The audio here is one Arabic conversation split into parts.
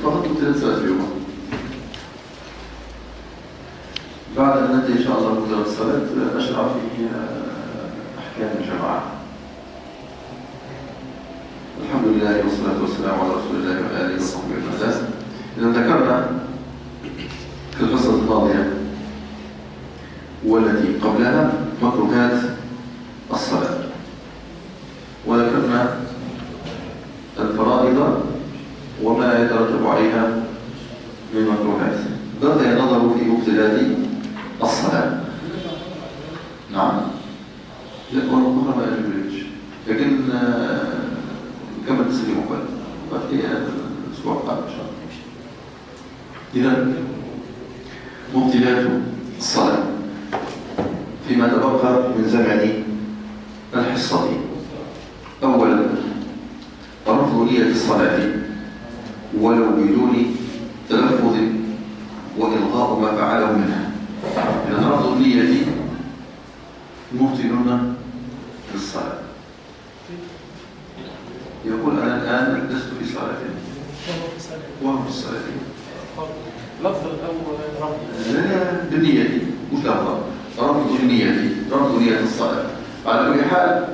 فقط 3 ساعات في يوم. بعد أن ننتهي إن شاء الله من مدة الصلاة نشرع في أحكام الجماعة. الحمد لله والصلاة والسلام على رسول الله وعلى آله وصحبه أجمعين. إذا ذكرنا في الحصة الماضية والتي قبلها مكروهات الصلاة، وذكرنا الفرائض وما يترتب عليها من مكروهات. بقي النظر في مبطلات الصلاة. نعم، لا والله ما أجبريتش، لكن كما تسلي مقبل في الأسبوع القادم إن شاء الله. إذا مبطلات الصلاة فيما تبقى من زمن الحصة. أولا رفض نية الصلاة ولو بدون تلفظ وإلغاء ما فعله منها. إذا رفض النية مبطل للصلاة. يقول أنا الآن لست في صلاة وهو في الصلاة. لفظ الأول لا بالنية مش لفظ، رفض النية، رفض نية الصلاة. على كل حال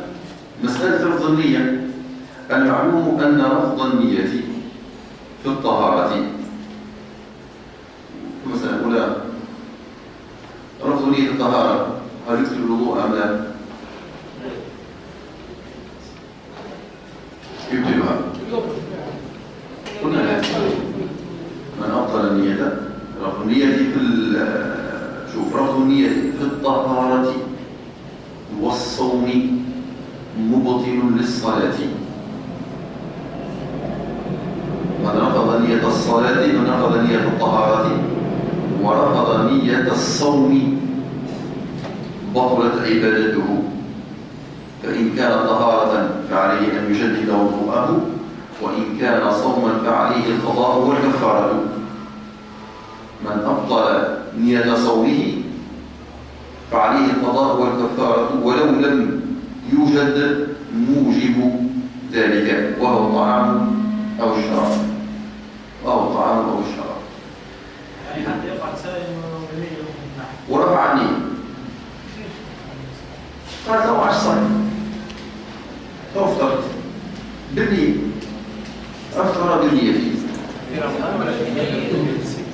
مسألة رفض النية المعلوم أن رفض النية في الطهارة مثلا أولى رفض نية الطهارة هل يكتب الوضوء أم لا؟ يبتلها. قلنا لا. من أبطل النية رفض النية رفض النية في الطهارة والصوم مبطل للصلاة. من رفض نية الصلاة من رفض نية الطهارة ورفض نية الصوم بطلت عبادته. فإن كان طهارة فعليه أن يجدد وضوءه، وإن كان صوما فعليه القضاء والكفارة. من أبطل نية صومه فعليه القضاء والكفارة ولو لم يوجد موجب ذلك وهو الطعام أو الشراب. يعني حد يقع سائل ورفع النية قال توقع الصائم فافترض بالنية، أفطر بالنية في رمضان ولا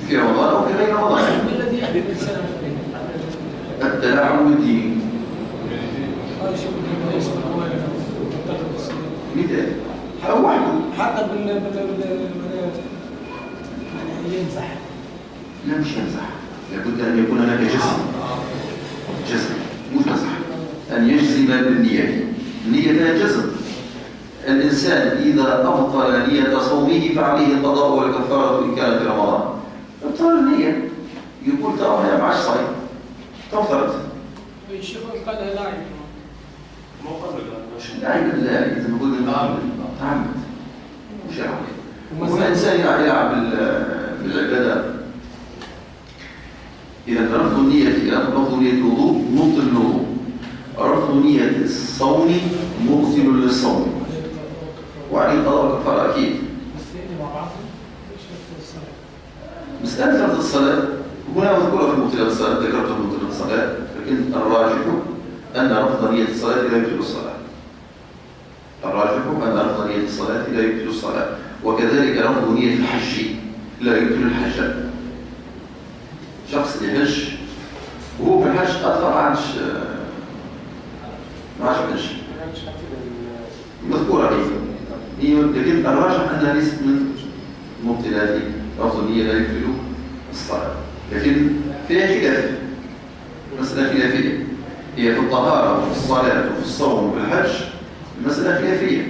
في رمضان أو في غير رمضان. الذي يحدث الإنسان التلاعب بالدين مثال أو وحده حتى يمزح. لا مش يمزح، لابد أن يكون هناك جزم مش مزح. أن يجزم بالنية. النية لها جزم. الإنسان إذا أبطل نية صومه فعليه القضاء والكفارة إن كان في رمضان. أبطل النية يقول ترى يا معش صايم تفترض الشيخ قال لاعب مو قبل لا إذا نقول تعمد مش عارف. وما إنسان يلعب بالعبادة. إذا رفض النية رفض نية الوضوء مبطل للوضوء. رفض نية الصوم مبطل للصوم وعليه القضاء والكفارة أكيد. مسألة رفض الصلاة هنا مذكورة في مبطلات الصلاة، ذكرت مبطلات الصلاة، لكن الراجح أن رفض نية الصلاة لا يبطل الصلاة. لا يبطل الصلاة. وكذلك رفض نية الحج لا يبطل الحج. شخص يحج وهو في الحج أثر ما عادش حج مذكورة هي، لكن الراجح أنها ليست من مبطلات رفض النية لا يبطل الصلاة. لكن فيها خلاف، مسألة خلافية هي في الطهارة وفي الصلاة وفي الصوم وفي الحج. المسألة خلافية.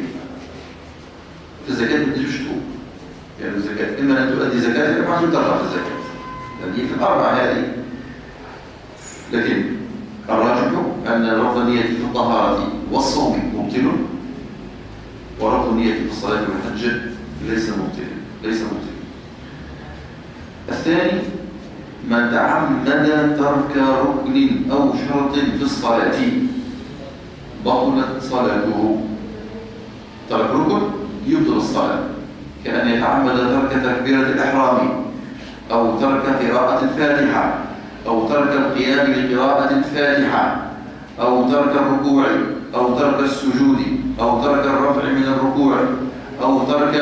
في الزكاة ما تجيبش تقول يعني الزكاة إما أن تؤدي زكاة إما أن ترفع في الزكاة، يعني في الأربعة هذه. لكن الراجح أن رفض النية في الطهارة والصوم مبطل، ورفض النية في الصلاة والحج ليس مبطل. الثاني من تعمد ترك ركن أو شرط في الصلاة بطلت صلاته. ترك ركن يبطل الصلاة، كأن يتعمد ترك تكبيرة الإحرام أو ترك قراءة الفاتحة أو ترك القيام لقراءة الفاتحة أو ترك الركوع أو ترك السجود أو ترك الرفع من الركوع أو ترك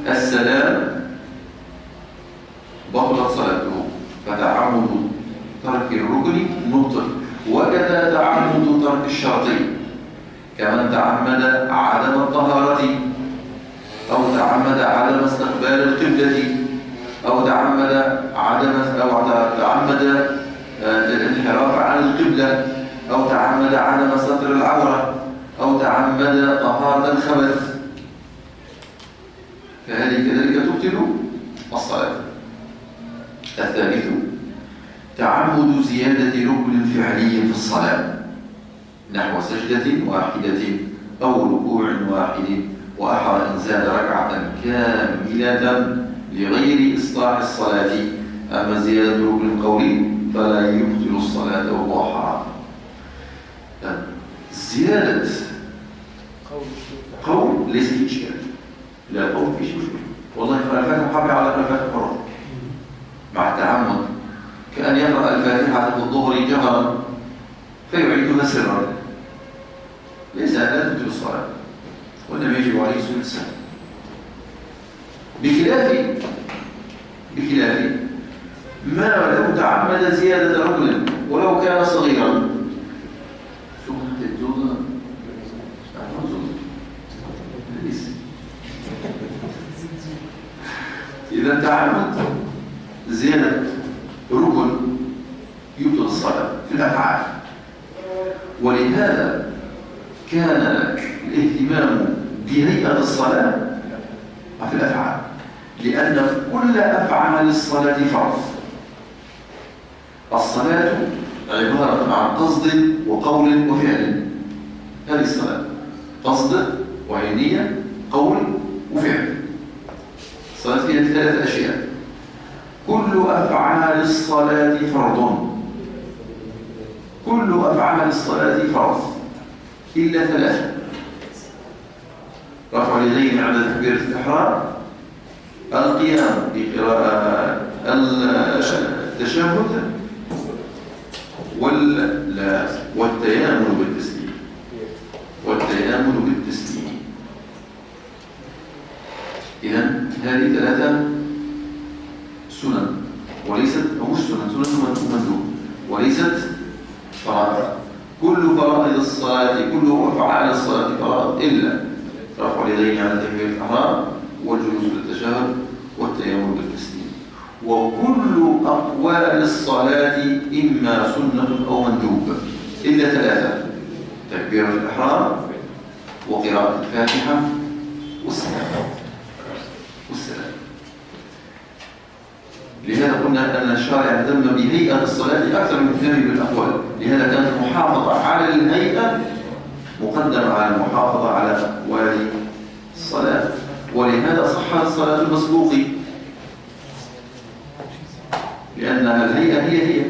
السلام بطلت صلاته. فتعمد ترك الركن مبطل، وكذا تعمد ترك الشرط، كمن تعمد عدم الطهارة أو تعمد عدم استقبال القبلة أو تعمد الانحراف عن القبلة أو تعمد عدم ستر العورة أو تعمد طهارة الخبث، فهذه كذلك تبطل الصلاة. الثالث تعمد زيادة ركن فعلي في الصلاة نحو سجدة واحدة أو ركوع واحد، وأحرى إن زاد ركعة كاملة لغير إصلاح الصلاة. أما زيادة ركن قولي فلا يبطل الصلاة وهو حرام. زيادة قول ليس فيه إشكال، لا قول فيه مشكلة، والله يقرأ الفاتحة محافظ على الفاتحة مرة مع التعمد، كأن يقرأ الفاتحة في الظهر جهرا فيعيدها سرا، ليس لا تبطل الصلاة، والنبي يجب عليه الصلاة والسلام. بخلاف ما لو تعمد زيادة ركن ولو كان صغيرا. إذا تعمد زيادة ركن يبطل الصلاة في الأفعال، ولهذا كان الاهتمام بهيئة الصلاة في الأفعال، لأن كل أفعال الصلاة فرض. الصلاة عبارة عن قصد وقول وفعل، هذه الصلاة قصد وعينية قول وفعل. الصلاة فيها 3 أشياء. كل أفعال الصلاة فرض، كل أفعال الصلاة فرض إلا 3: رفع اليدين عند تكبيرة الإحرام، القيام بقراءة التشهد، والتيامن بالتسليم. إذن هذه 3 سنن، وليست مش سنن ومندوب، وليست فرائض. كل فرائض الصلاة، كل أفعال الصلاة فرائض إلا رفع اليدين على تكبيرة الإحرام والجلوس للتشهد والتيامن بالتسليم. وكل أقوال الصلاة إما سنة أو مندوب إلا 3: تكبيرة الإحرام وقراءة الفاتحة والسلام. لهذا قلنا أن الشارع اهتم بهيئة الصلاة أكثر من اهتمامه بالأقوال، لهذا كانت المحافظة على الهيئة مقدمة على المحافظة على أقوال الصلاة، ولهذا صحت صلاة المسبوق، لأنها الهيئة هي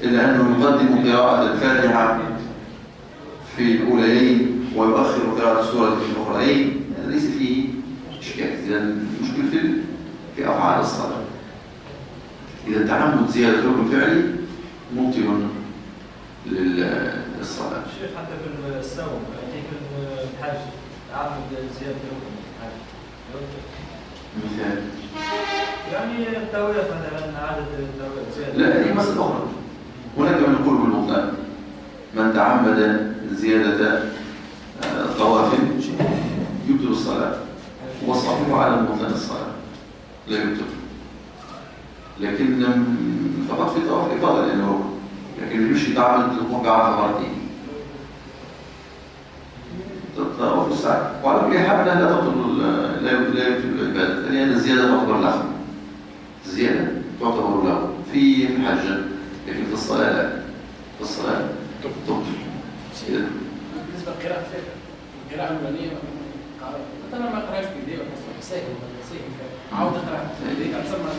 إلا أنه يقدم قراءة الفاتحة في الأوليين ويؤخر قراءة السورة في الأخرين، ليس فيه إشكال. إذا المشكل في أفعال الصلاة. إذا تعمد زيادة ركن فعلي مبطل للصلاة. شيخ حتى في الصوم في الحج تعمد زيادة ركن مثال يعني التوية مثلا، عادة التوية زيادة. لا، هذه مسألة أخرى. هناك من يقول بالبطلان: من تعمد زيادة طواف يبطل الصلاة، وصحيح على بطلان الصلاة لا يبطل، لكن فقط في طواف الإفاضة لأنه ركن، لكن مش يتعمد الوقعة مرتين طواف الساعة. وعلى كل حال لا تبطل، لا يبطل العبادة، لأن الزيادة تعتبر لغو، الزيادة تعتبر لغو في الحج، لكن في الصلاة لا، في الصلاة تبطل. بالنسبة للقراءة القراءة الأولانية مثلا ما قراش بيديه ولا ساهل عاود اقرا بيديك تسمى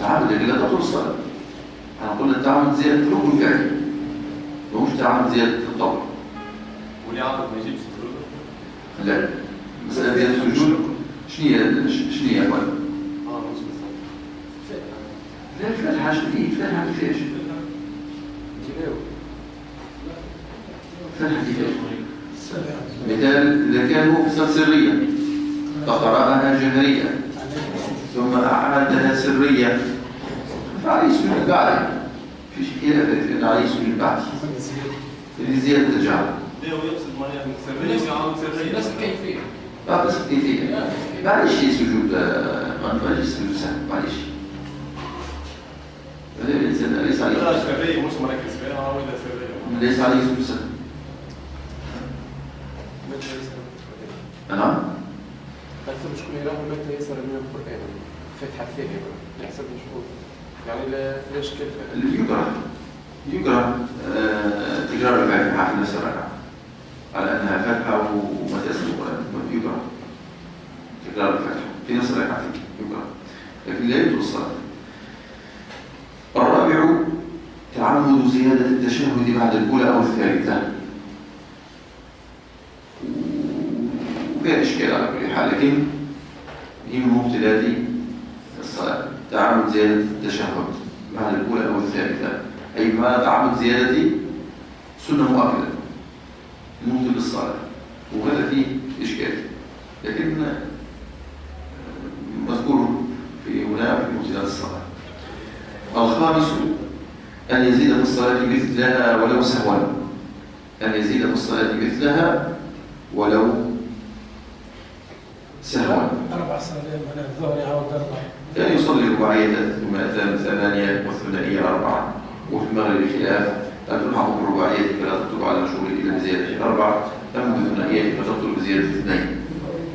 تعمد لكن لا تبطل الصلاة. أنا قلنا تعمد زيادة ركن فعلي ومش تعمد زيادة القول. واللي عمل ما يجيبش لا، مسألة زيادة السجود شنو هي يا اخوان؟ مش بالظبط. لا الفاتحة شنو الفاتحة كيفاش؟ الفاتحة كيفاش؟ مثال إذا كانوا في صلاة سرية فقرأها جهرية ثم أعادها سرية فعليه سجود بعد في شيء خلاف عليه سجود بعد في زيادة الجعل. ليه هو يقصد معناها من سرية يعاود سرية؟ نفس الكيفية. بس كيفية معليش سجود ما نفعلش سجود سهل معليش. الإنسان ليس عليه لا سرية مش مركز فيها عاودها سرية. ليس عليه سجود سهل. نعم. أكثر مشكلة يراهم متى يسر من القرآن فتحة ثانية يحسب مشهور يعني لا إشكال يكره تكرار الفاتحة في نفس الركعة على أنها فاتحة وما تسمى القرآن يكره تكرار الفاتحة في نفس الركعة يكره لكن لا يبطل الصلاة. الرابع تعمد زيادة التشهد بعد الأولى أو الثالثة وفيها إشكال على كل حال لكن هي من مبطلات الصلاة. تعمد زيادة التشهد بعد الأولى أو الثالثة أي ما تعمد زيادة سنة مؤكدة مبطل للصلاة وهذا فيه إشكال لكن مذكور في هنا في مبطلات الصلاة. الخامس أن يزيد في الصلاة مثلها ولو سهوا أن يزيد في الصلاة مثلها ولو سهوا 4 صلوات من الظهر يعود 4 كان يصلي رباعية ثم أتى 8 والثنائية 4 وفي المغرب خلاف لا تلحق بالرباعية فلا تبطل على المشهور إلا بزيادة 4 أما بالثنائية فتبطل بزيادة 2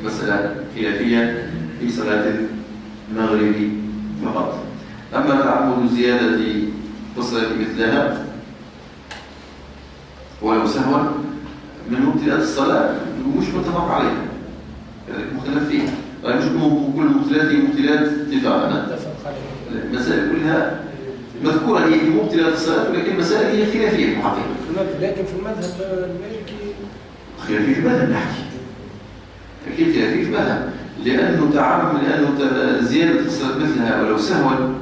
مسألة خلافية في صلاة المغرب فقط. أما تعمد زيادة في الصلاة مثلها ولو سهوا من مبطلات الصلاة مش متفق عليها مختلف فيها مش كل المبطلات هي مبطلات اتفاقا. المسائل كلها مذكورة هي في مبطلات الصلاة ولكن المسائل هي خلافية في الحقيقة. لكن في المذهب المالكي خلافية في المذهب نحكي أكيد خلافية في المذهب لأنه زيادة الصلاة مثلها ولو سهوا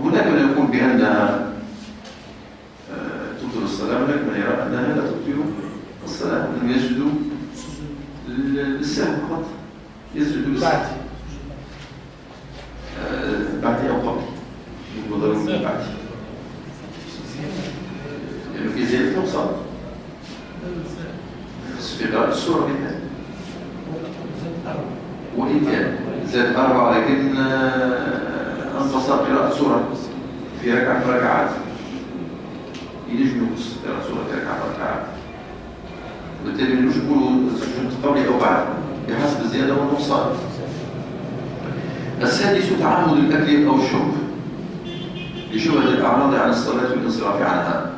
هناك من يقول بأنها تبطل الصلاة هناك من يرى أنها لا تبطل الصلاة وأنهم يسجدوا للسهو فقط يسجدوا للسهو بعد أو قبل يقولون بعد يعني في زيادة نقصان في قراءة السورة مثلا والإتيان زاد 4 لكن أنقص قراءة سورة في ركعة من ركعات ينجم ينقص قراءة سورة في ركعة من ركعات وبالتالي مش يقولوا سجود قبل أو بعد بحسب الزيادة والنقصان. السادس تعمد الأكل أو الشرب لشبهة الأعراض عن الصلاة والانصراف عنها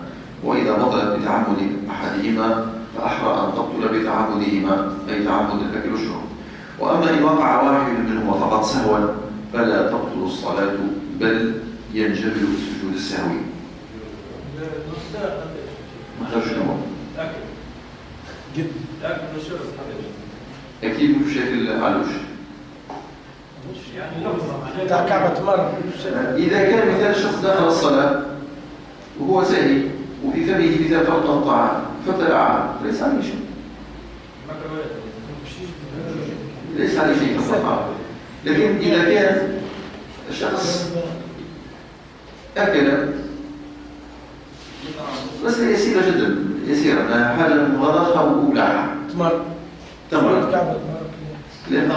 وإذا بطلت بتعمد أحدهما فأحرى أن تبطل بتعمدهما أي تعمد الأكل والشرب. وأما إن وقع واحد منهما فقط سهوا فلا تبطل الصلاة بل ينجبر بسجود السهو. ما شنو؟ أكل والشرب أكيد مش شكل علوش. بتاع كعبة مرة إذا كان مثال الشخص دخل الصلاة وهو ساهي وفي فمه مثال فوق الطعام فابتلعها ليس عليه شيء. ليس عليه شيء في الطعام. لكن إذا كان الشخص أكل بس يسيرة جدا يسيرة حاجة مغلقة وبلعها تمر كعبة مرة لأن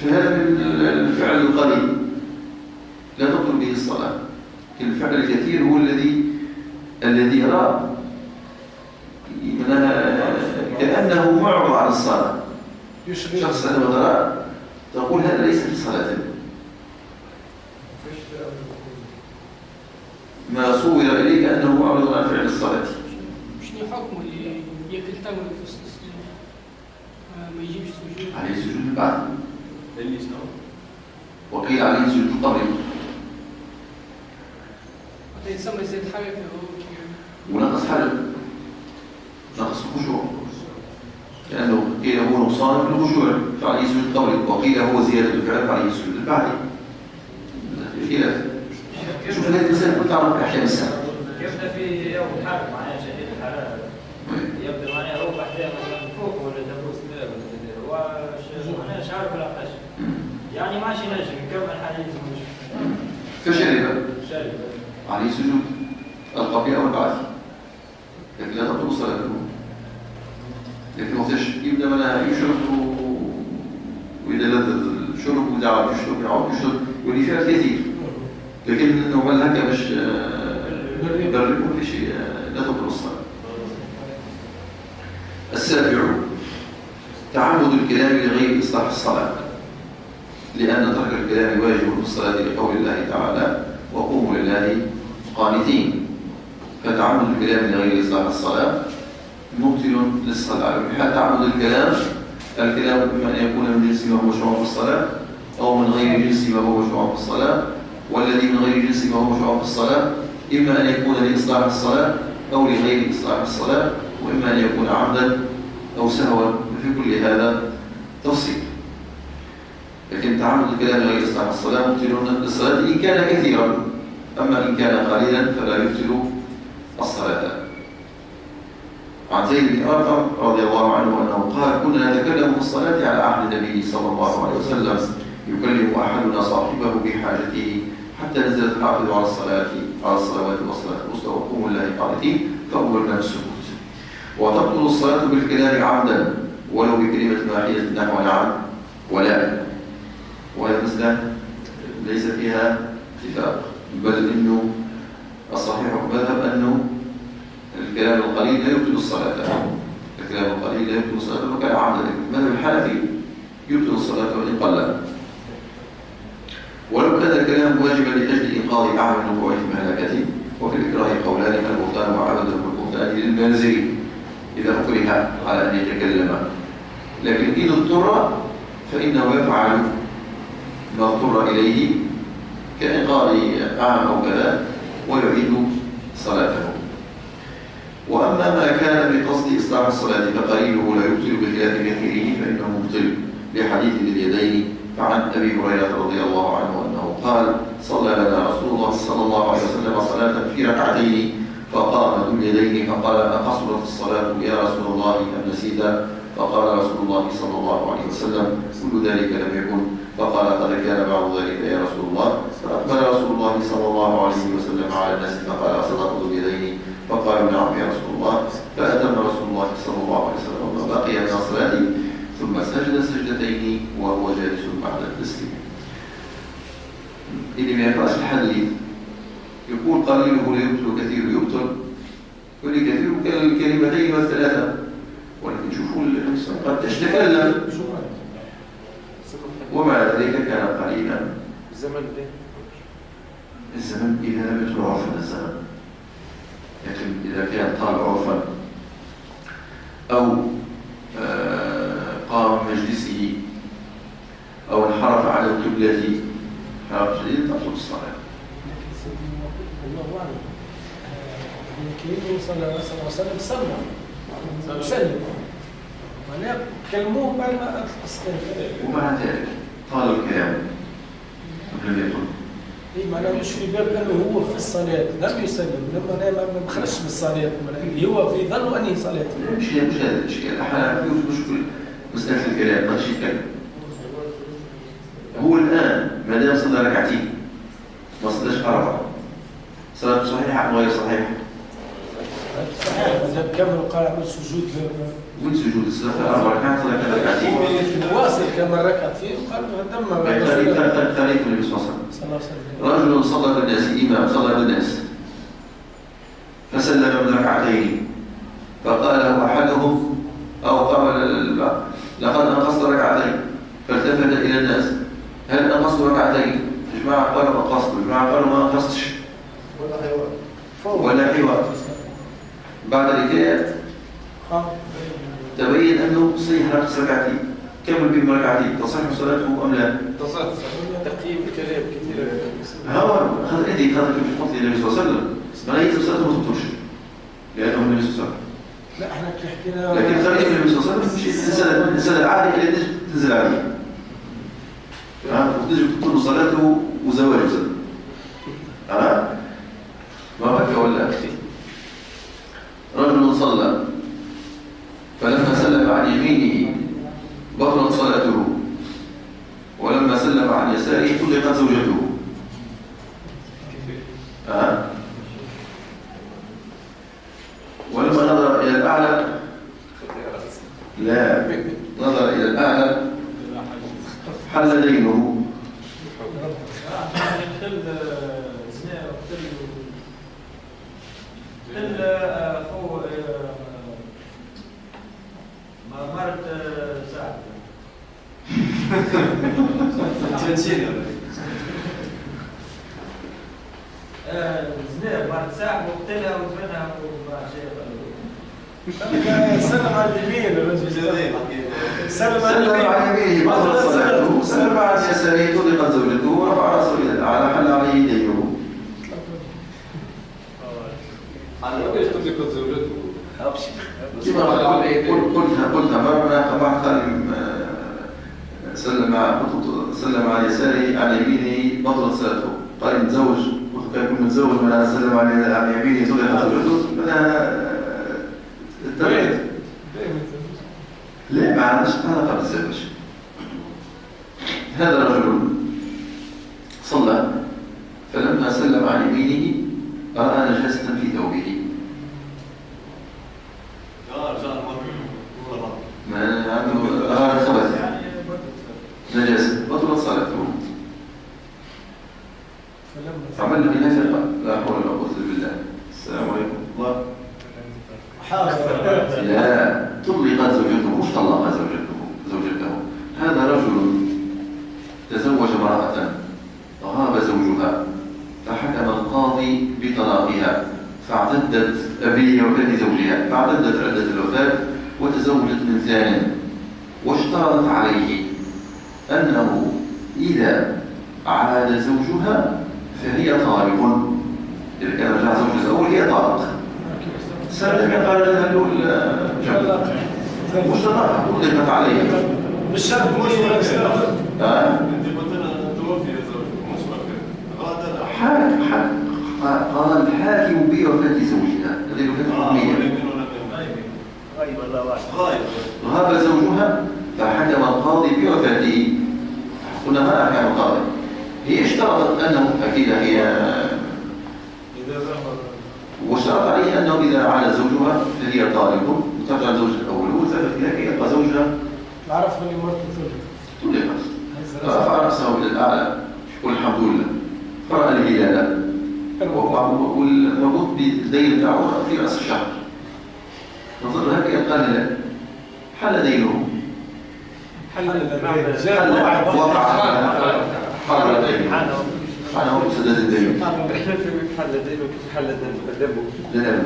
في هذا الفعل القليل لا تبطل به الصلاة. الفعل الكثير هو الذي يرى كأنه معرض عن الصلاة. شخص عندما ترى تقول هذا ليس في صلاة ما صور إليك أنه معرض عن فعل الصلاة. شنو حكمه اللي ياكل تمر في وسط ما يجيبش سجود؟ عليه سجود البعد اللي شنو؟ وقيل عليه سجود القبر يسمى زيت حاجة ونقص حاجة نقص خشوع لأنه وقيل هو نقصان في الخشوع فعليه سجود قبلي، وقيل هو زيادة فعل فعليه سجود البعدي. خلاف. شوف هذه المسألة كنت تعرف أحكام السنة. يبدا في يوم الحرب معناها شديد الحراره، يبدا معناها هو بعدها مثلا فوق ولا دبوس لا هو معناها شعر ولا قش، يعني ما عادش ينجم يكمل حديث فشرب شارب عليه سجود القبلي أو البعدي، لكن لا تبطل صلاته. لكن وقتاش يبدا منها يشرب وإذا لذذ الشرب وإذا عاد يشرب يعود يشرب واللي فيها كثير، لكن إنه مال هكا باش يبرر في شيء لا تبطل الصلاة. السابع تعمد الكلام لغير إصلاح الصلاة، لأن ترك الكلام واجب في الصلاة لقول الله تعالى وقوموا لله قانتين، فتعمد الكلام لغير إصلاح الصلاة مبطل للصلاة. بحال تعمد الكلام إما أن يكون من جنس ما هو مشروع في الصلاة أو من غير جنس ما هو مشروع في الصلاة، والذي من غير جنس ما هو مشروع في الصلاة إما أن يكون لإصلاح الصلاة أو لغير إصلاح الصلاة، وإما أن يكون عمدا أو سهوا، في كل هذا تفصيل. لكن تعمد الكلام غير إصلاح الصلاة مبطل للصلاة إن كان كثيرا، أما إن كان قليلا فلا يبطل الصلاة. عن زيد بن أرقم رضي الله عنه أنه قال كنا نتكلم في الصلاة على عهد النبي صلى الله عليه وسلم يكلم أحدنا صاحبه بحاجته حتى نزلت الحافظ على الصلوات والصلاة الوسطى وقوموا لله قانتين فأمرنا بالسكوت. وتبطل الصلاة بالكلام عمدا ولو بكلمة واحدة نحو نعم ولا، وهذه المسألة ليس فيها اتفاق، بل إنه الصحيح المذهب أنه الكلام القليل لا يبطل الصلاة، الكلام القليل لا يبطل الصلاة وكان عمدا. المذهب الحنفي يبطل الصلاة وإن قل، ولو كان الكلام واجبا لأجل إنقاذ أعمى من وقوع في مهلكته. وفي الإكراه قولان البهتان وعبده البهتان للمنزل إذا أكره على أن يتكلم، لكن إذا اضطر فإنه يفعل ما اضطر إليه كإنقاذ أعمى أو كذا ويعيد صلاته. وأما ما كان بقصد إصلاح الصلاة فقليله لا يبطل بخلاف كثيره فإنه مبطل، لحديث ذي اليدين فعن أبي هريرة رضي الله عنه أنه قال صلى لنا رسول الله صلى الله عليه وسلم صلاة في ركعتين فقام ذو اليدين فقال أقصرت الصلاة يا رسول الله أم نسيت؟ فقال رسول الله صلى الله عليه وسلم كل ذلك لم يكن. فقال قد كان بعض ذلك يا رسول الله. فأقبل رسول الله صلى الله عليه وسلم على الناس فقال أصدق ذو اليدين؟ فقالوا نعم يا رسول الله. فأتم رسول الله صلى الله عليه وسلم ما بقي من الصلاة ثم سجد سجدتين وهو جالس بعد التسليم. اللي ما يقرأش الحديث يقول قليله لا يبطل كثير يبطل، كل كثير كالكلمتين والثلاثة، ولكن شوفوا الإنسان قد تتكلم ومع ذلك كان قليلا. الزمن إذا لم يكن عرفا الزمن، لكن إذا كان طال عرفا أو قام مجلسه أو انحرف على القبلة حرف شديد تبطل الصلاة. الله أعلم. صلى الله عليه وسلم سلم معناه كلموه بعد ما أسلم، ومع ذلك طال الكلام ولم يطل. إيه معناه مش في باب أنه هو في الصلاة لم يسلم، لما ما خرجش من الصلاة هو في ظل أنهي صلاة. مش هذا الإشكال، أحيانا في مشكل مسألة الكلام ما يتكلم. هو الآن ما دام صلى ركعتين ما صلاش أربعة، صلاة صحيحة أم غير صحيحة؟ صحيح، إذا كمل وقال عمل سجود وين سجود الصلاة؟ 4 ركعات صلاة ركعتين. واصل كما ركعتين قال دم خليك النبي صلى الله عليه وسلم. رجل صلى بالناس إمام صلى بالناس فسلم من ركعتين فقال له أحدهم أو قال لقد أنقصت ركعتين، فالتفت إلى الناس هل أنقصت ركعتين؟ جماعة قالوا أنقصت، جماعة قالوا ما أنقصتش ولا حوار. بعد الحكاية تبين أنه صحيح نقص ركعتين، كمل بهم ركعتين، تصح صلاته أم لا؟ تصح. تقييم الكلام كثير. هو خذ أنت خذ كيف قلت للنبي صلى الله عليه وسلم ما يجب صلاته ما تبطلش لأنه النبي صلى الله عليه وسلم. لا احنا كي حكينا لكن خارج النبي صلى الله عليه وسلم مش الإنسان العادي اللي تنزل عليه وتجي تطلب صلاته وزواجه ما بكى ولا رجل صلى فلما سلم عن يمينه بطلت صلاته ولما سلم عن يساره طلقت زوجته ولما نظر إلى الأعلى لا نظر إلى الأعلى حل دينه مرت ساعة زنير مرت ساعة وقتلها ودفنها وما شيء سلم على اليمين الرجل سلم عن يمينه بطلت صلاته سلم عن يساره طلقت زوجته ورفع راسه إلى الأعلى حل عليه دينه. ليش تطلقت زوجته؟ قلتها مرة بعد قال سلم عن يساره عن يمينه بطلت صلاته قال متزوج قلت كان متزوج من أنا سلم عن يمينه طلقت زوجته أنا التبعيد ليه ما عندناش علاقة بالزواج. هذا رجل صلى فلما سلم عن يمينه رأى نجاسة في ثوبه ما عنده رأى خبث نجاسة بطلت صلاته عمل بهذا لا حول ولا قوة إلا بالله. السلام عليكم الله لا طلقت زوجته مش طلق زوجته. هذا رجل تزوج امرأة غاب زوجها فحكم القاضي بطلاقها فاعتدت أبيه وكان زوجها فاعتدت عدة الوفاة وتزوجت من ثانٍ واشترطت عليه أنه إذا عاد زوجها فهي طالق. إذا كان رجع زوجها الأول هي طالق. سلم قال لها الأول مش طلاق طلقت عليه بالشرط مش توفي الزوج مش قال الحاكم بوفاة زوجها هذه الوفاة الحكمية غاب زوجها فحكم القاضي بوفاته. قلنا ما أحكام القاضي هي اشترطت أنه أكيد هي واشترط عليه أنه إذا عاد زوجها فهي طالق وترجع الزوج الأول وزادت إلى كي يبقى زوجها عرف اللي مرت طلقت رفع رأسه إلى الأعلى يقول الحمد لله فرأى الهلال والمربوط بالدين بتاعه في رأس الشهر نظر هكذا قال لا حل دينه حل دينه أنا هو سداد الدين حل دينه كيف حل دينه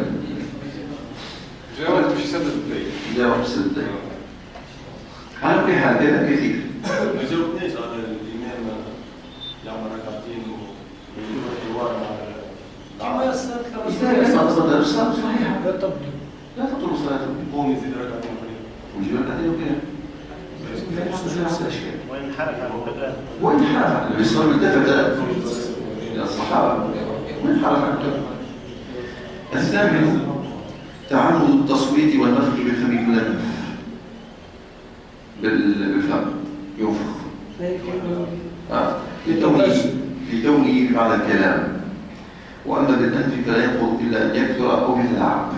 جاوب مش سدد الدين جاوب سدد الدين على كل حال كذا كثير ما جاوبنيش على الإمام يعمل ركعتين ويوار مع إذا ما تصدر الصلاة صحيحة لا تطلب صلاته قوم يزيد ركعتين ويجيب ركعتين وكذا وين حركة وين حركة الإسلام التفت إلى الصحابة وين حركة الثامن تعمد التصويت والنفخ بالفم كل النفخ بالفم ينفخ لكونه بمعنى الكلام. وأما بالأنف فلا ينقض إلا أن يكثر أو يتلاعب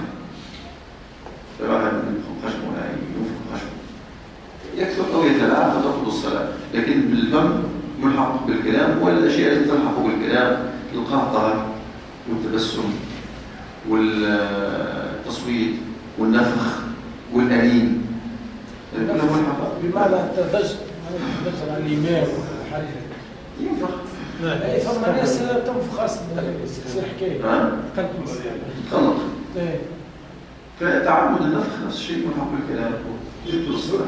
فمعنى ينفخ خشم ولا ينفخ خشم يكثر أو يتلاعب فتبطل الصلاة. لكن بالفم ملحق بالكلام والأشياء التي تلحق بالكلام القهقه والتبسم والتصويت والنفخ والأنين كلها ملحقة بمعنى تضج على الإمام حاجة ينفخ. اي فما ناس تنفخ اصلا تصير حكايه غلط. فتعمد النفخ نفس الشيء ملحق بالكلام جبت الصلاة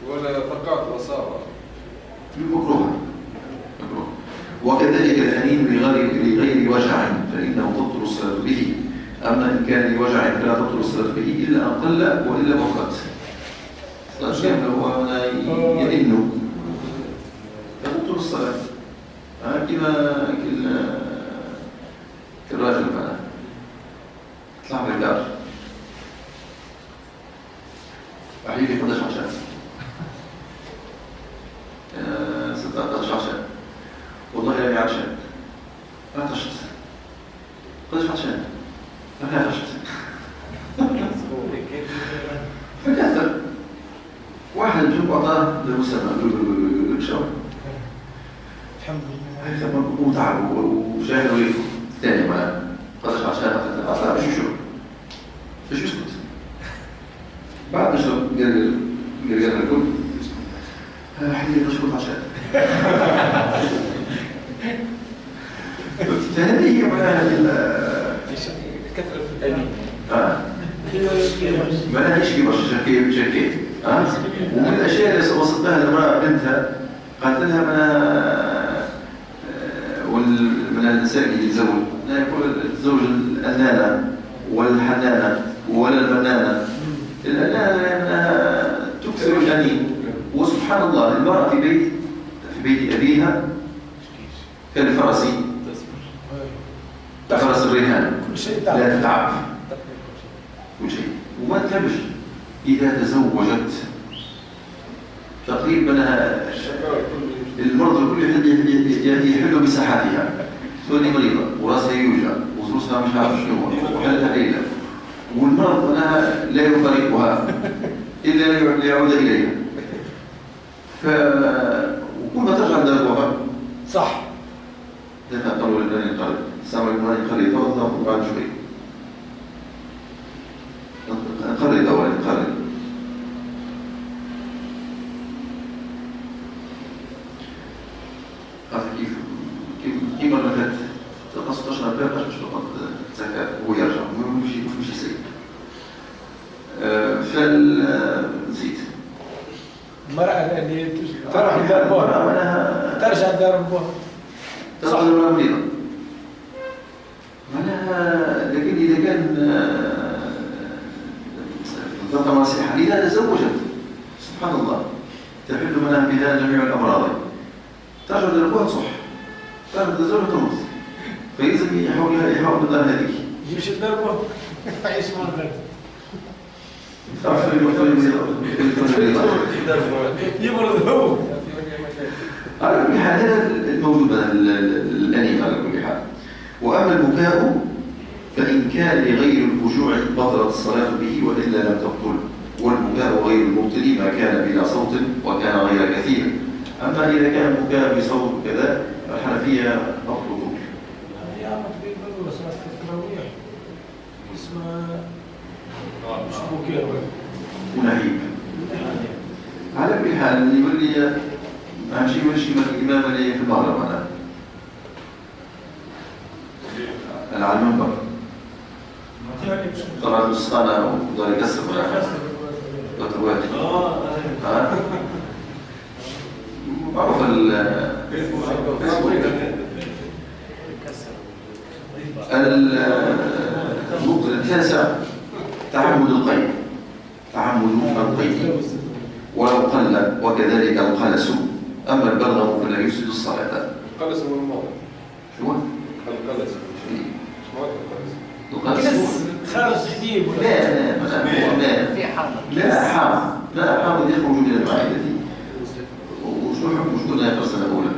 ولا فقعت الأصابع مكروه. وكذلك الأنين لغير وجع فإنه تبطل الصلاة به. أما إن كان لوجع فلا تبطل الصلاة به إلا أن قل وإلا بطلت. صلاة شاملة هو يئن تبطل الصلاة كما كالراجل معنا طلع من الدار عليه في 11 عشان 16 عشان والله لا عشان ما عطشت 11 عشان ما عطشت فكثر واحد جنب عطاه للمسلم شو الحمد لله وتعب وشاهد ويفهم ثاني معنا 11 عشان أطلع مش يسكت بعد ما شرب قال الكل حلي نشكت عشان فهذه هي معناها كثرة في الأنين. معناها ايش كيف شكيت ومن الاشياء اللي وصلتها لامراه بنتها قالت لها من النساء اللي يتزوج لا يقول الزوج الأنانة والحنانة ولا المنانة. الأنانة تكثر الأنين، وسبحان الله المرأة في بيت أبيها كالفرس فرس الرهان لا تتعب كل شيء وما تتعبش. إذا تزوجت تقريبا المرض الكل يحل بساحتها، تولي مريضة وراسها يوجع وفلوسها مش عارف شنو وحالتها قليلة، والمرض منها لا يفارقها إلا ليعود إليها. وكل ما ترجع لدربها صح لأنها قالوا لنا ينقرض سامع المرأة ينقرض توضى بعد شوي نقرض أولا نقرض. كيف مرة فاتت تقصد 16 باب مش فقط زكاة ويرجع مش يسيب. نسيت المرأة اللي تروح لدار أبوها ترجع لدار أبوها تصل المرأة مريضة معناها. لكن إذا كان ضغط نصيحة إذا تزوجت سبحان الله تحل منها بها جميع الأمراض ترجع لأبوها صح ترجع تزوج تموت. فيلزم يحاول الدار هذيك يمشي لدار أبوها يعيش مع البلد يمرض هو على كل حال. هذا الموجود الأنيم على كل حال. وأما البكاء فإن كان لغير الخشوع بطلت الصلاة به وإلا لم تبطل. والبكاء غير المبطل ما كان بلا صوت وكان غير كثير. أما إذا كان البكاء بصوت كذا الحنفية أفضل. يا عم تبين بالله صلاة في التراويح اسمها مش بكاء ونهيب. على كل حال اللي يقول لي أمشي من الإمام اللي في المغرب أنا على المنبر طبعا السخانة وضل يكسر الأطروات معروف الفيسبوك. النقطة التاسع تعمد القيد. تعمد القيد ولو قل وكذلك القلس. أما البلغم فلا يفسد الصلاة. القلس هو الموضع. شو؟ القلس. القلس خارج جديد لا في حامض لا حامض يخرج من المعدة. وشو حكم شو قلنا في السنة الأولى؟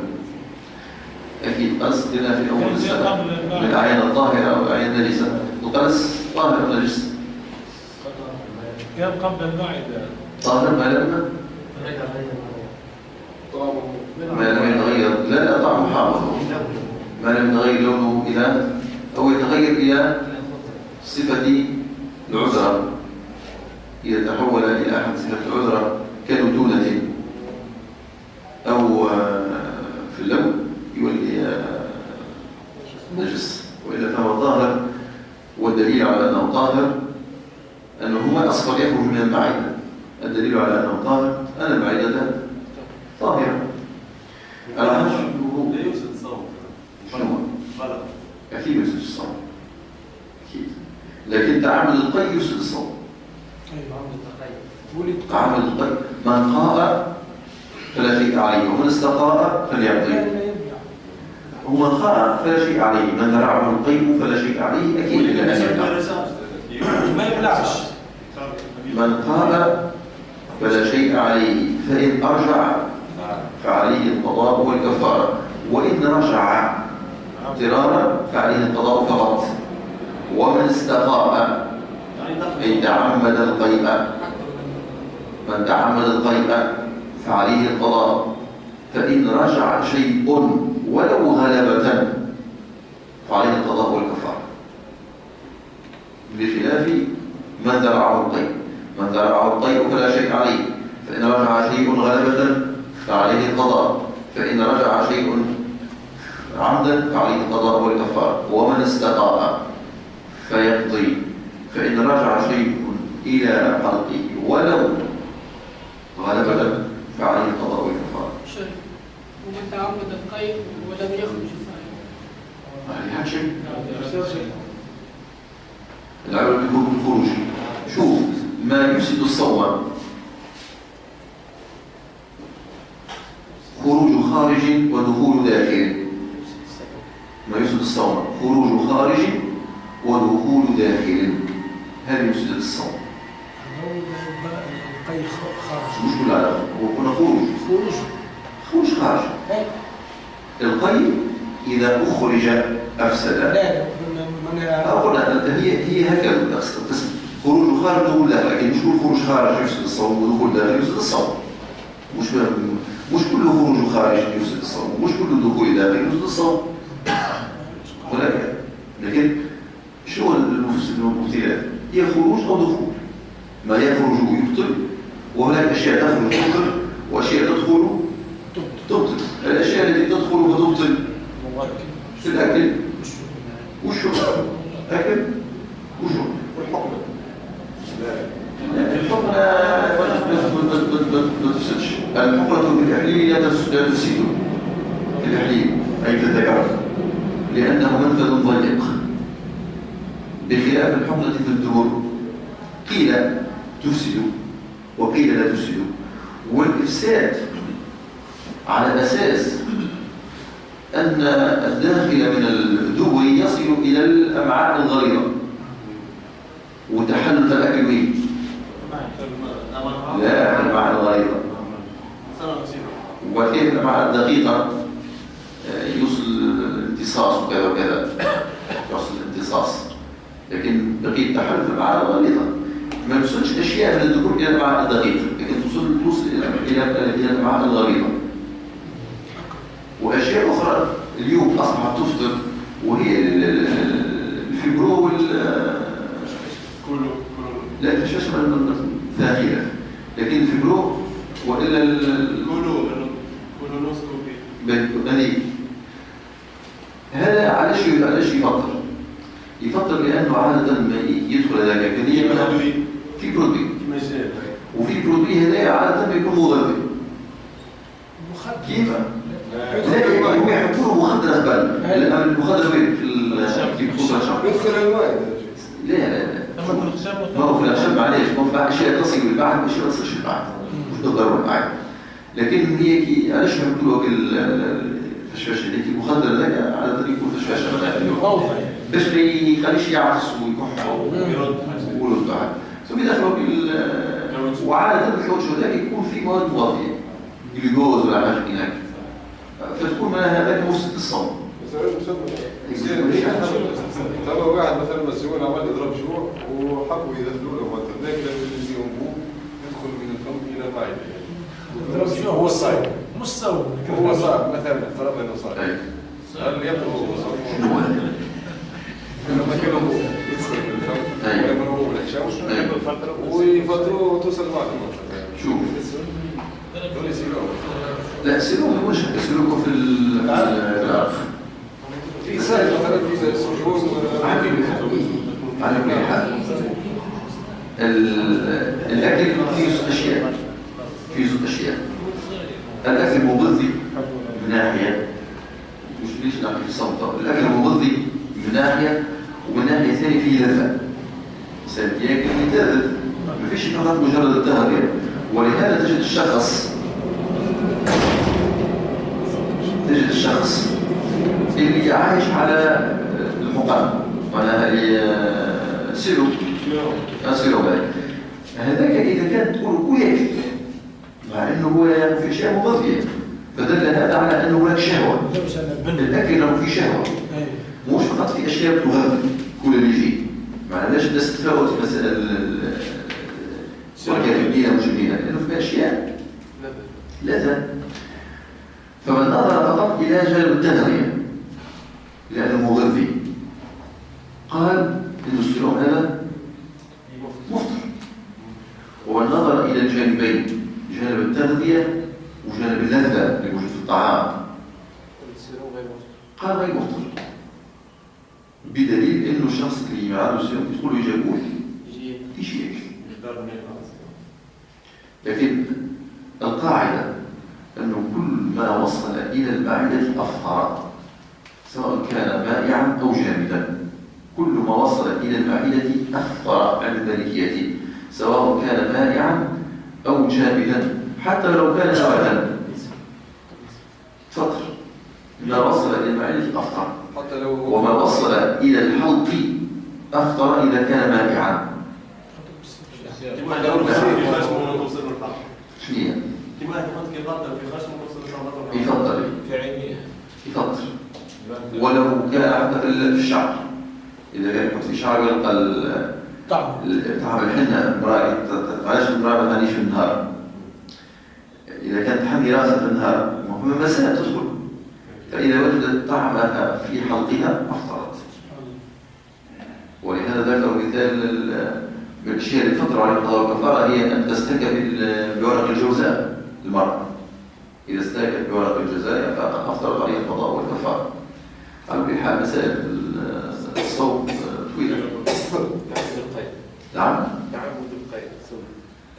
أكيد قلس لنا في أول السنة بالأعيان الطاهرة والأعيان النجسة. القلس طاهر أو نجس؟ كان قبل المعدة طاهر ما لم يتغير لا طعمه حامض ما لم يتغير لونه إلى أو يتغير إلى صفة العذرة. إذا تحول إلى أحد صفة العذرة كنتونة أو في اللون يولي نجس، وإلا فهو طاهر. والدليل على أنه طاهر أنه هو الأصفر يخرج من المعدة. الدليل على أنه طاهر أن المعدة طاهرة. لا يفسد الصوم. شنو؟ أكيد يفسد الصوم أكيد. تعمد القي يفسد الصوم. تعمد القي من قاء فلا شيء عليه ومن استقاء فليقضي. ومن قاء فلا شيء عليه، من ذرعه القيء فلا شيء عليه أكيد إلا أن يبلع. ما يبلعش. من قاء فلا شيء عليه، فإن أرجع فعليه القضاء والكفارة، وإن رجع اضطرارا فعليه القضاء فقط. ومن استقاء أي تعمد القيء، من تعمد القيء فعليه القضاء، فإن رجع شيء ولو غلبة فعليه القضاء والكفارة، بخلاف من ذرعه القيء. من ذرعه القيء فلا شيء عليه، فإن رجع شيء غلبة فعليه القضاء، فإن رجع شيء عمدا فعليه القضاء والكفارة. ومن استقاء فيقضي، فإن رجع شيء إلى حلقه ولو غلبة فعليه القضاء والكفارة. ومن تعمد القيء ولم يخرج هذه حاجة العلم يكون بالخروج. شوف ما يفسد الصوم: خروج خارج ودخول داخل. ما يفسد الصوم خروج خارج ودخول داخل، هذا يفسد الصوم. القي خارج. مش كل هذا هو كنا خروج خارج. القي إذا أخرج أفسد. لا أقول هي هكذا القسم: خروج خارج ودخول داخل، لكن مش كل خروج خارج يفسد الصوم ودخول داخل يفسد الصوم. مش كل خروج خارج يفسد الصوم، مش كل دخول داخل يفسد الصوم. لكن شو المفترات؟ هي خروج أو دخول. ما يخرج يبطل، وهناك أشياء تخرج تبطل وأشياء تدخل تبطل. الأشياء التي تدخل وتبطل في الأكل والشرب. أكل وشرب. والحكم الحكم ما تفسدش. الحكمة في الإحليل لا تفسد في الإحليل أي في الذكر، لأنه منفذ ضيق، بخلاف الحكمة في الدبر قيل تفسد وقيل لا تفسد. والإفساد على أساس أن الداخل من الدبر يصل إلى الأمعاء الغليظة وتحلل الأكل به. لا، الأمعاء الغليظة. وكيف الأمعاء الدقيقة يوصل الامتصاص وكذا وكذا، يوصل الامتصاص، لكن بقية تحلل الأمعاء الغليظة. ما يوصلش أشياء من الدبر إلى الأمعاء الدقيقة، لكن توصل إلى الأمعاء الغليظة. وأشياء أخرى اليوم أصبحت تفطر، وهي الفيبرو لا الفشاش فيها خلاف، لكن الفيبرو وإلا هذا علاش يفطر لأنه عادة ما يدخل هذاك كثير في برودوي، وفي برودوي هذا عادة ما يكون مغذي. كيف؟ لا يحطوه مخدر قبل. المخدر في الخضرة شعب يدخل الماء. لا ما هو في الأخشاب معليش، ما هو في أشياء تصل بالبعض وأشياء ما تصلش بالبعض، مش بالضرورة معي. لكن هي كي علاش يحطوا لك الفشفاش هذيك المخدر هذاك عادة يكون فشفاش باش ما يخليش يعطس ويكح ويرد بعد. ثم يدخلوا وعادة الحوش هذاك يكون فيه مواد مضافية، جلوكوز ولا حاجة هناك، فتكون هذاك مفسد الصوم. ترى واحد مثلا مسؤول عمل يضرب جوع وحبوا يدخلوا له مثلا ذاك اللي ينبوه يدخل من الفم الى المعده. يضرب جوع هو الصائم مش صوم. هو صائم مثلا فرضنا انه صائم. هل يبقى هو صائم؟ لما كانوا يدخل بالفم ولما هو بالحشاوش ويفطروا توصل معهم. شوف لا سيروه مش سيروه في العرق. في سائل مثلا في السجون على كل حال الأكل فيه زوج أشياء. الأكل مغذي من ناحية، مش ليش نحكي في الصوت. الأكل مغذي من ناحية، ومن ناحية ثانية فيه لذة. سلبية كمثال ما فيش فقط مجرد التهرية. ولهذا تجد الشخص اللي عايش على المقام معناها اللي سيرو بالك هذاك إذا كان تقول ياكل مع أنه هو في أشياء مضافية فدل هذا على أنه هناك شهوة. الأكل له في شهوة مش فقط في أشياء تغذي كل اللي يجي. معناش الناس تفاوت في مسألة الكاتبية وجميلة لأنه في أشياء لذة. فمن نظر فقط إلى جانب التهرية لأنه مغذي قال إنه الصيام هذا مفطر. ومن نظر إلى الجانبين جانب التغذية وجانب اللذة اللي موجود في الطعام قال غير مفطر بدليل إنه الشخص اللي ما عنده صيام تقول له يجابوه يجي ياكل. لكن القاعدة أنه كل ما وصل إلى المعدة أفطر سواء كان مائعا أو جامدا. كل ما وصل إلى المعدة أفطر عند المالكية سواء كان مائعا أو جامدا حتى لو كان نباتا فطر. ما وصل إلى المعدة أفطر وما وصل إلى الحلق أفطر إذا كان مائعا. يفطر ولو كان حتى في الشعر. إذا كان يحط في شعر يلقى طعم الحنة معلش المرأة ما تعنيش في النهار. إذا كانت تحمي راسها في النهار مهمة مساء تدخل فإذا وجدت طعمها في حلقها أفطرت. ولهذا ذكروا مثال من الأشياء اللي تفطر على القضاء والكفارة هي أن تستكب بورق الجوزاء. المرأة إذا استكبت بورق الجوزاء فأفطرت عليها القضاء والكفارة. على كل حال مسائل الصوم طويلة. نعم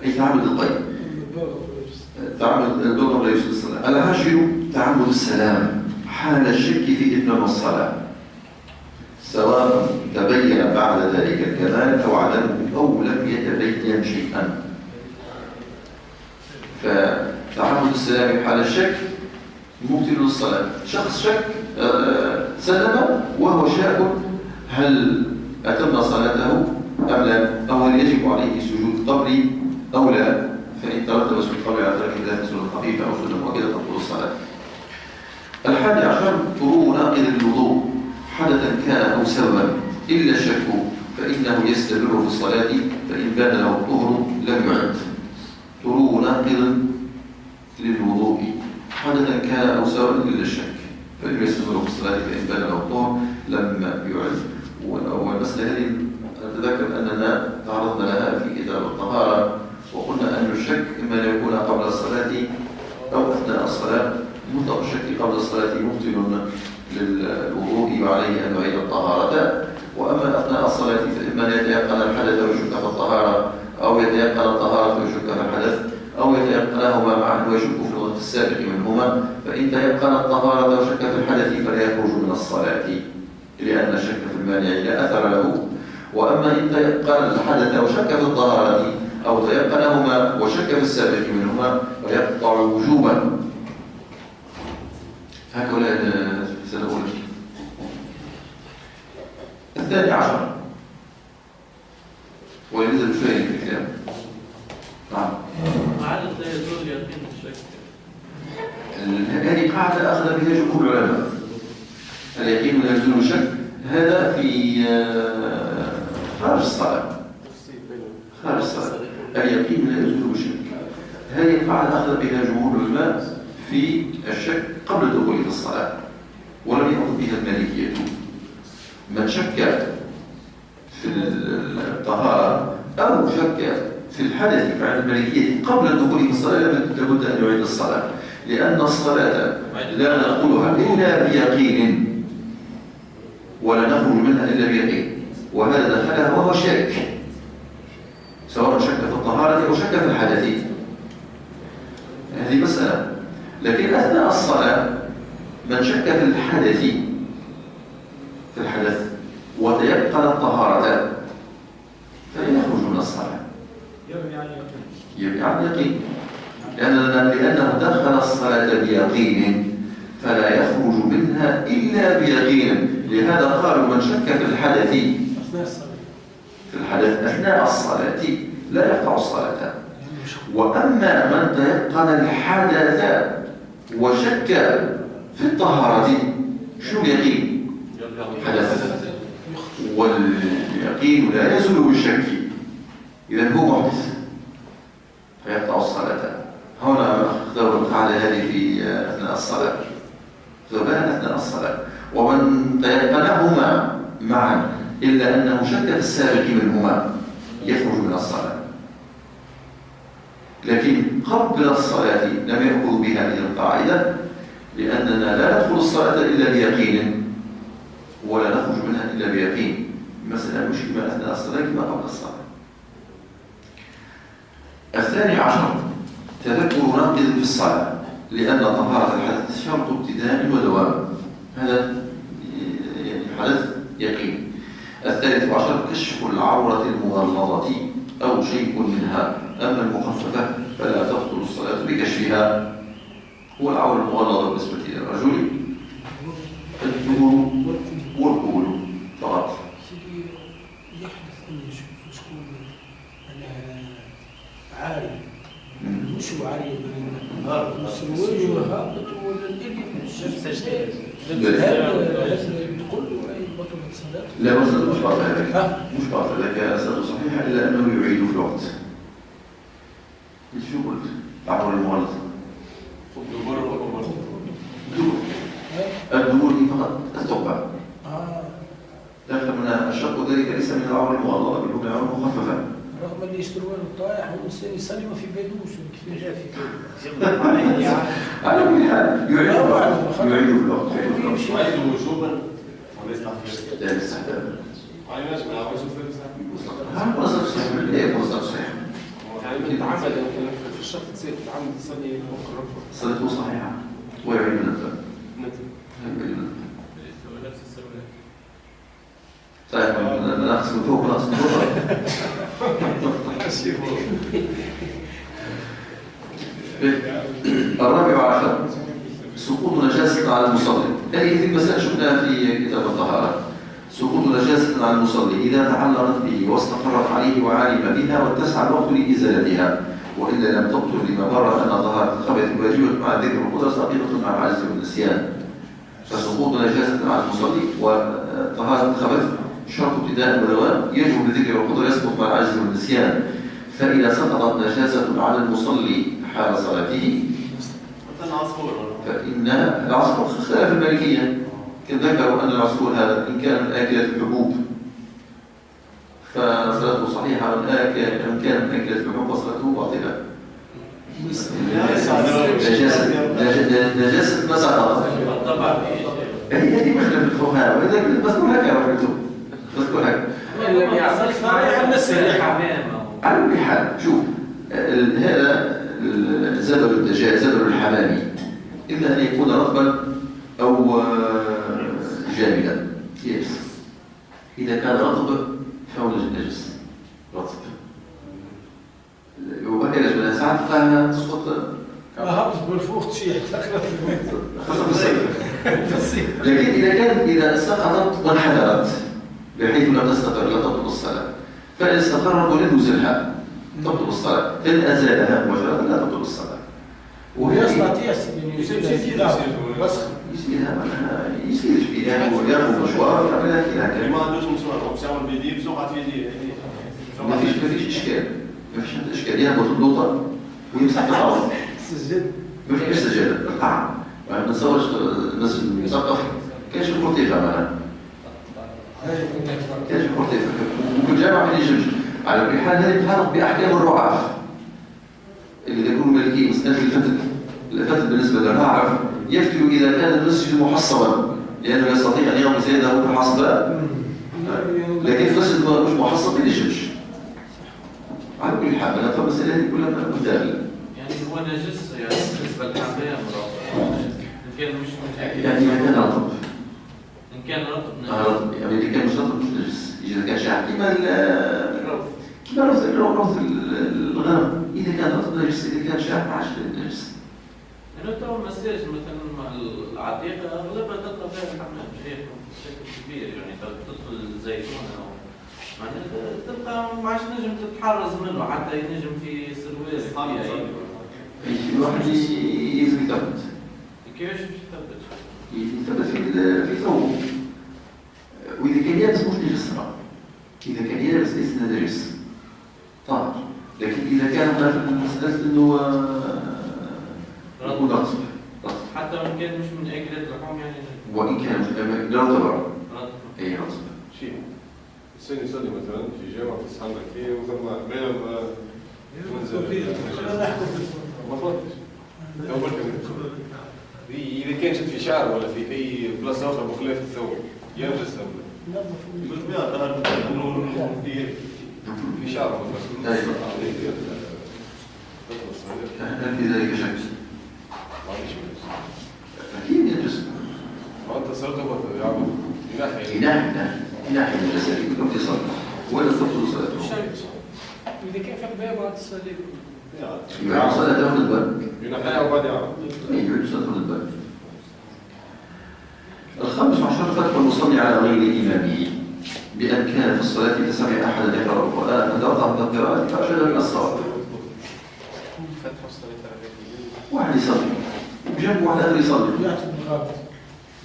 أي تعمد القيد تعمد البلغم لا يوصل الصلاة. العاشر تعمد السلام حال الشك في إتمام الصلاة سواء تبين بعد ذلك الكمال أو عدمه أو لم يتبين شيئا. فتعمد السلام حال الشك مبطل للصلاة. شخص شك سلم وهو شاك هل أتم صلاته أم لا أو هل يجب عليه سجود قبلي أو لا. فإن ترتب سجود قبلي على ترك ذلك سنة خفيفة أو سنة مؤكدة تبطل الصلاة. 11 طلوع ناقض الوضوء حدثا كان أو سببا إلا الشك فإنه يستمر في الصلاة فإن بان له الطهر لم يعد. طلوع ناقض للوضوء حدثا كان أو سببا إلا الشك فإنه يستمر في الصلاة فإن بان له الطهر لم يعد. والمسألة هذه أتذكر أننا تعرضنا لها في كتاب الطهارة وقلنا أن الشك إما أن يكون قبل الصلاة أو أثناء الصلاة. مطلق الشك قبل الصلاة مبطل للوضوء وعليه أن يعيد الطهارة. وأما أثناء الصلاة فإما أن يتيقن الحدث ويشك في الطهارة أو يتيقن الطهارة ويشك في الحدث أو يتيقناهما معا ويشك في الوقت السابق منهما. فإن تيقن الطهارة وشك في الحدث فلا يخرج من الصلاة لأن الشك في المانع لا أثر له. وأما إن تيقن الحدث وشك في الطهارة أو تيقنهما وشك في السابق منهما فيقطع وجوبا. هكذا سنقول. 12 وينزل شوية في الكلام. نعم. عادة لا يزول يقين الشك. هذه قاعدة أخذ بها جمهور العلماء. اليقين لا يزول الشك هذا في خارج الصلاة. خارج الصلاة اليقين لا يزول الشك. هذه قاعدة أخذ بها جمهور العلماء في الشك قبل الدخول في الصلاة ولم يأخذ بها المالكية. من شك في الطهارة أو شك في الحدث فعند المالكية قبل الدخول في الصلاة لابد أن يعيد الصلاة لأن الصلاة لا ندخلها إلا بيقين ولا نخرج منها إلا بيقين. وهذا دخلها وهو شاك سواء شك في الطهارة أو شك في الحدث. هذه مسألة. لكن أثناء الصلاة من شك في الحدث وتيقن الطهارة يبني على اليقين، لأنه دخل الصلاة بيقين فلا يخرج منها إلا بيقين. لهذا قالوا من شك في الحدث أثناء الصلاة لا يقطع الصلاة. وأما من تيقن الحدث وشك في الطهارة، شنو اليقين؟ حدث، واليقين لا يزول بالشك، إذا هو محدث فيقطع الصلاة. هنا اختاروا القاعدة هذه في أثناء الصلاة، ذبان أثناء الصلاة. ومن تيقنهما معا إلا أنه شك في السابق منهما يخرج من الصلاة. لكن قبل الصلاة لم يأخذ بها هذه القاعدة، لأننا لا ندخل الصلاة إلا بيقين ولا نخرج منها إلا بيقين. مثلا مش كما أثناء الصلاة كما قبل الصلاة. 12 تذكر ناقض في الصلاة، لأن طهارة الحدث شرط ابتداء ودوام، هذا يعني حدث يقين. 13 كشف العورة المغلظة أو شيء منها، أما المخففة فلا تبطل الصلاة بكشفها. هو العورة المغلظة بالنسبة للرجل الدبر والقبول فقط. يحدث أن شكون عاري، مش عاري السروال وهابط ولا الإبل تقول أي بطل الصلاة؟ لا بس مش باطل هذاك، مش باطل هذاك صلاة صحيحة إلا أنه يعيد في الوقت. شو قلت؟ العورة المغلظة الدبر فقط التوبة. لكن من الشق ذلك ليس من العورة المغلظة بل من العورة المخففة. رغم اللي يستروان الطائح والإنسان يسلم في بيدوش كيف جاء في على كل حال يعيد في الوقت. عايزه وجوبا ولا يستحقق؟ لا يستحقق. عايز ما عاوزه هذا مصدر صحيح، لا مصدر صحيح. يعني يتعمد في الشرط تصير تتعمد تصلي فوق الركبة. صلاته صحيحة ويعيد من الذنب. طيب ناقص من فوق ناقص من فوق. الرابع عشر سقوط نجاسة على المصلي. هذه المسألة شفناها في كتاب الطهارة. سقوط نجاسة على المصلي إذا تعلقت به واستقرت عليه وعالم بها واتسع الوقت لإزالتها، وإلا لم تبطل لما مر أن طهارة الخبث واجبة مع ذكر القدرة ساقطة مع العجز والنسيان. فسقوط نجاسة على المصلي وطهارة الخبث شرط ابتداء ودوام، يجب بذكر القدرة يسقط مع العجز والنسيان. فإذا سقطت نجاسة على المصلي حال صلاته فإن العصفور اختلف المالكية، ذكروا أن العصفور هذا إن كان من آكلة الحبوب فصلاته صحيحة، وإن كان من آكلة الحبوب فصلاته باطلة. نجاسة ما سقطت هذه مشكلة في الفقهاء، ولذلك مذكور هكذا في الكتب، مذكور هكذا. على كل حال شوف هذا زبل الدجاج زبل الحمامي إما أن يكون رطبا أو جامدا يبس. إذا كان رطب فهو نجس رطب، وهكذا جبنا ساعات فهنا تسقط هبط بالفوق شيء في الصيف. لكن إذا سقطت وانحدرت بحيث لم تستقر لا تبطل الصلاة، فإن استقرت ولم يزلها تبطل الصلاة، فإن أزالها مباشرة لا تبطل الصلاة. ويستطيع يزيلها فيها ويأخذ مشوار يعملها كذا. ما عندوش مشوار وبساول بيدي بزوقات في يدي. ما فيش إشكال، ما فيش إشكال، يهبط اللوطة ويمسح في الأرض. ما فيش سجادة القاعة. ما نتصورش المسجد مثقف كانش الخرطيفة معنا. كانش الخرطيفة وكل جامعة من يجمش. على كل حال هذه تتعلق بأحكام الرعاف اللي يكون ملكي مسألة الفتل بالنسبة للرعاف يفتل إذا كان المسجد محصبا لأنه يستطيع أن يغمس يده في الحصباء، لكن المسجد مش محصب ما يجمش. على كل حال أنا المسألة هذه كلها مداخلة. يعني هو نجس يعني بالنسبة للحمام إن كان مش يعني إذا كان رطب إن كان رطب رطب يعني إذا كان مش رطب مش نجس. إذا كان شاحب كما روث الغنم إذا كان رطب نجس، إذا كان شاع ما عادش نجس. يعني تو المساج مثلا مع العتيقة أغلبها تلقى فيها الحمام شيخ بشكل كبير، يعني تدخل الزيتون أو معناها تلقى ما عادش نجم تتحرز منه حتى ينجم في سروال. الواحد يلزم يثبت. كيفاش باش تثبت؟ يثبت في ثوبه. وإذا كان يلبس مش نجس صراحة. إذا كان يلبس ليس نجس. طاهر. لكن إذا كان مثلا مسألة إنه يكون رطب. حتى وإن كان مش من أكلات اللحوم يعني. وإن كان رطب. أي رطب. شيء. الإنسان يصلي مثلا في جامع في السحنكية وثم ما منزل. ما فهمتش. إذا كان شد في شعر ولا في أي بلاصة أخرى بخلاف الثوب ينجس أم في شعر مثلا. هل في ذلك شك؟ ما عنديش مشكلة. أكيد ينجس. ما أنت صرت ينحي من الجسد يكون اتصال ولا تبطل صلاته. إذا كان فات بها بعد الصلاة يعيد صلاته من الباب. ينحيها وبعد يعرف. يعيد صلاته من الباب. 15 فتح المصلي على غير إمامه بأن كان في الصلاة فسمع أحدا يقرأ القرآن فدرض من القراءة فأرشد إلى الصواب. واحد يصلي وجنبه واحد آخر يصلي.